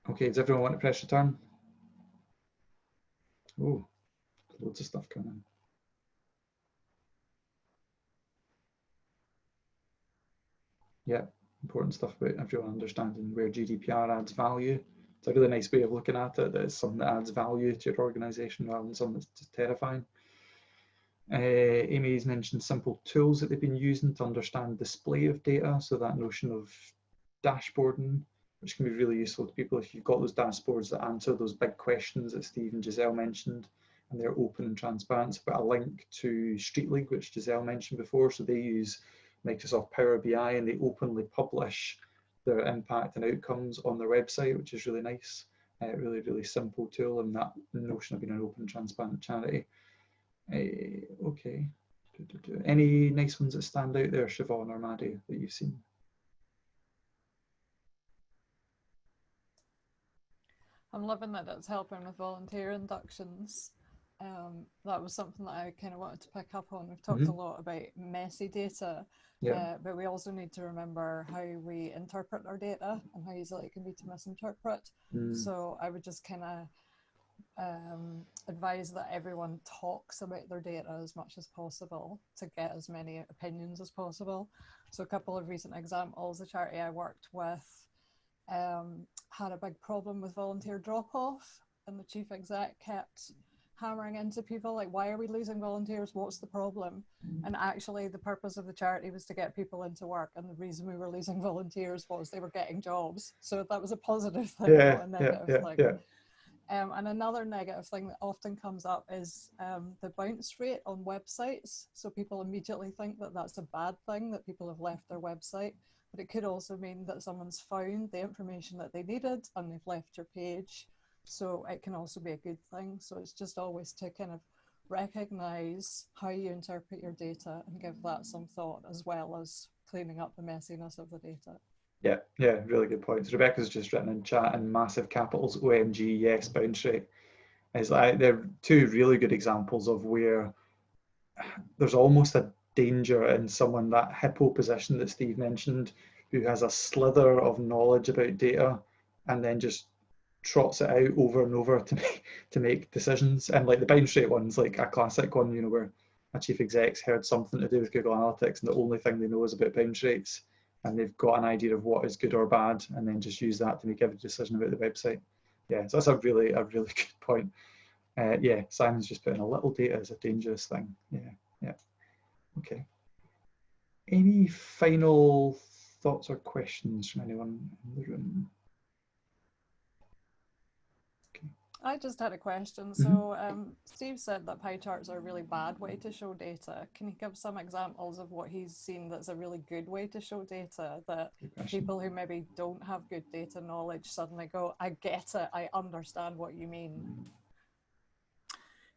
Okay, does everyone want to press return? Oh, loads of stuff coming in. Yeah, important stuff about everyone understanding where GDPR adds value. It's a really nice way of looking at it, that it's something that adds value to your organization rather than something that's just terrifying. Amy's mentioned simple tools that they've been using to understand display of data, so that notion of dashboarding, which can be really useful to people if you've got those dashboards that answer those big questions that Steve and Giselle mentioned, and they're open and transparent. So put a link to Street League, which Giselle mentioned before. So they use Microsoft Power BI and they openly publish their impact and outcomes on their website, which is really nice. Really, really simple tool, and that notion of being an open, transparent charity. Okay. Any nice ones that stand out there, Siobhan or Maddie, that you've seen? I'm loving that it's helping with volunteer inductions. That was something that I kind of wanted to pick up on. We've talked a lot about messy data, but we also need to remember how we interpret our data and how easily it can be to misinterpret. So I would just kind of advise that everyone talks about their data as much as possible to get as many opinions as possible. So a couple of recent examples: the charity I worked with had a big problem with volunteer drop-off, and the chief exec kept hammering into people, like, why are we losing volunteers? What's the problem? And actually the purpose of the charity was to get people into work, and the reason we were losing volunteers was they were getting jobs. So that was a positive thing, not a negative thing. And another negative thing that often comes up is the bounce rate on websites. So people immediately think that that's a bad thing, that people have left their website, but it could also mean that someone's found the information that they needed and they've left your page. So it can also be a good thing. So it's just always to kind of recognize how you interpret your data and give that some thought, as well as cleaning up the messiness of the data. Yeah, really good points. Rebecca's just written in chat in massive capitals, OMG, yes, bounce rate. It's like, they're two really good examples of where there's almost a danger in someone, that hippo position that Steve mentioned, who has a slither of knowledge about data and then just trots it out over and over to make decisions. And like the bounce rate one's like a classic one, you know, where a chief exec's heard something to do with Google Analytics and the only thing they know is about bounce rates, and they've got an idea of what is good or bad, and then just use that to make every decision about the website. Yeah, so that's a really good point. Yeah, Simon's just putting a little data as a dangerous thing. Yeah. Okay. Any final thoughts or questions from anyone in the room? I just had a question. So Steve said that pie charts are a really bad way to show data. Can you give some examples of what he's seen that's a really good way to show data, that people who maybe don't have good data knowledge suddenly go, I get it, I understand what you mean?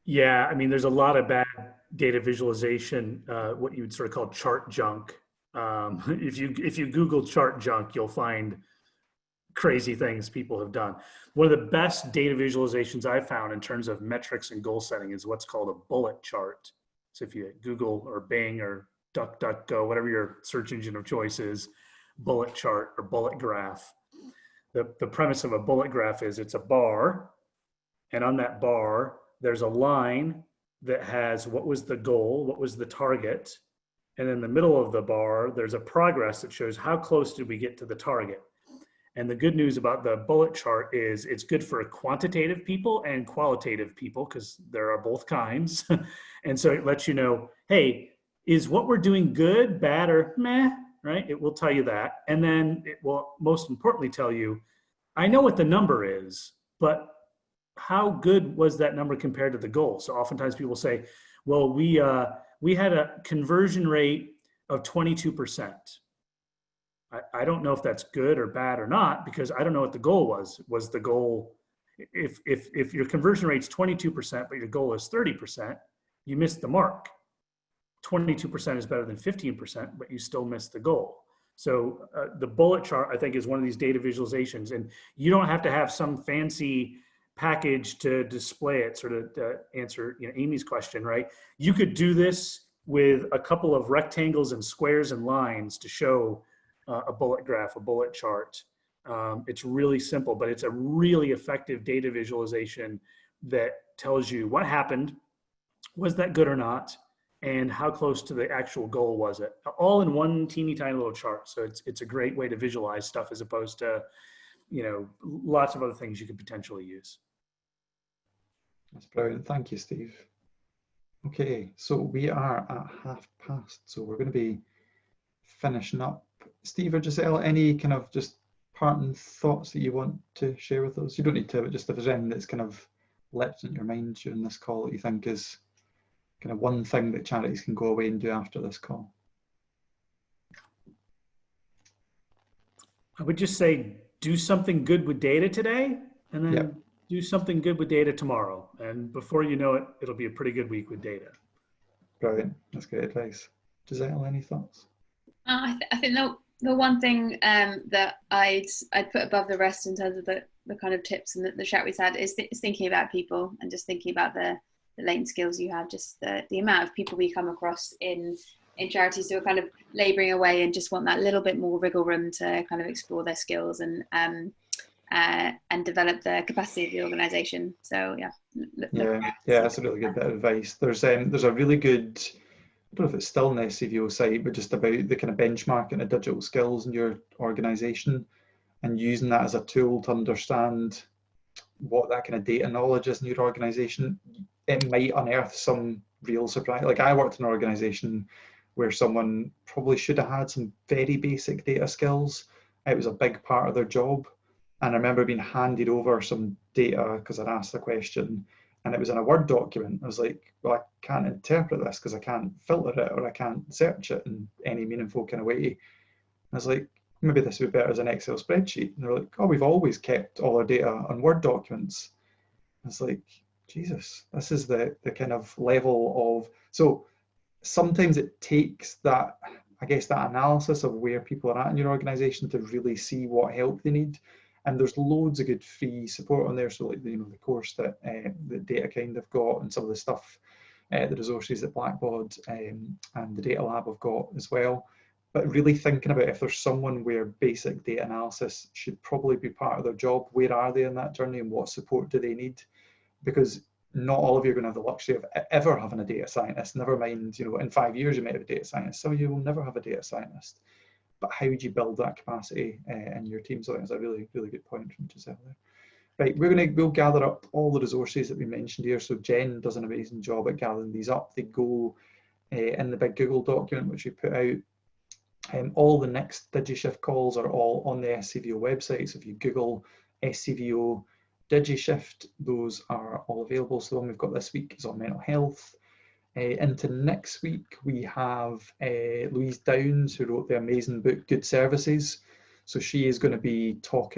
Yeah, I mean, there's a lot of bad data visualization, what you would sort of call chart junk. If you Google chart junk, you'll find crazy things people have done. One of the best data visualizations I've found in terms of metrics and goal setting is what's called a bullet chart. So if you Google or Bing or DuckDuckGo, whatever your search engine of choice is, bullet chart or bullet graph. The premise of a bullet graph is it's a bar, and on that bar, there's a line that has what was the goal, what was the target, and in the middle of the bar, there's a progress that shows how close did we get to the target. And the good news about the bullet chart is it's good for quantitative people and qualitative people, because there are both kinds. And so it lets you know, hey, is what we're doing good, bad, or meh, right? It will tell you that. And then it will most importantly tell you, I know what the number is, but how good was that number compared to the goal? So oftentimes people say, well, we had a conversion rate of 22%. I don't know if that's good or bad or not, because I don't know what the goal was. Was the goal, if your conversion rate's 22%, but your goal is 30%, you missed the mark. 22% is better than 15%, but you still missed the goal. So the bullet chart, I think, is one of these data visualizations, and you don't have to have some fancy package to display it, sort of to answer Amy's question, right? You could do this with a couple of rectangles and squares and lines to show a bullet graph, a bullet chart. It's really simple, but it's a really effective data visualization that tells you what happened, was that good or not, and how close to the actual goal was it, all in one teeny tiny little chart. So it's a great way to visualize stuff, as opposed to lots of other things you could potentially use. That's brilliant. Thank you, Steve. Okay, so we are at past, so we're going to be finishing up. Steve or Giselle, any kind of just parting thoughts that you want to share with us? You don't need to, but just if there's anything that's kind of leapt in your mind during this call that you think is kind of one thing that Charities can go away and do after this call. I would just say, do something good with data today, and then do something good with data tomorrow. And before you know it, it'll be a pretty good week with data. Brilliant. That's great advice. Giselle, any thoughts? I think the one thing that I'd put above the rest in terms of the kind of tips and the chat we've had is thinking about people, and just thinking about the latent skills you have, just the amount of people we come across in charities who are kind of labouring away and just want that little bit more wriggle room to kind of explore their skills and develop the capacity of the organisation. So yeah, that's a really good bit of advice. There's a really good, I don't know if it's still an SCVO site, but just about the kind of benchmarking of digital skills in your organisation and using that as a tool to understand what that kind of data knowledge is in your organisation. it might unearth some real surprise. Like I worked in an organisation where someone probably should have had some very basic data skills. It was a big part of their job. And I remember being handed over some data because I'd asked a question and it was in a Word document. I was like, well, I can't interpret this because I can't filter it or I can't search it in any meaningful kind of way. I was like, maybe this would be better as an Excel spreadsheet. And they're like, oh, we've always kept all our data on Word documents. I was like, Jesus, this is the kind of level of, so sometimes it takes that, I guess, that analysis of where people are at in your organization to really see what help they need. And there's loads of good free support on there. So like, you know, the course that DataKind have got and some of the stuff, the resources that Blackbaud and the Data Lab have got as well. But really thinking about if there's someone where basic data analysis should probably be part of their job, where are they in that journey and what support do they need? Because not all of you are going to have the luxury of ever having a data scientist, never mind, you know, in 5 years you might have a data scientist. Some of you will never have a data scientist. But how do you build that capacity in your team? So I think it's a really, really good point from Giselle there. Right, we'll gather up all the resources that we mentioned here. So Jen does an amazing job at gathering these up. They go in the big Google document, which we put out. All the next DigiShift calls are all on the SCVO website. So if you Google SCVO DigiShift, those are all available. So the one we've got this week is on mental health. Into next week, we have Louise Downs, who wrote the amazing book, Good Services. So she is going to be talking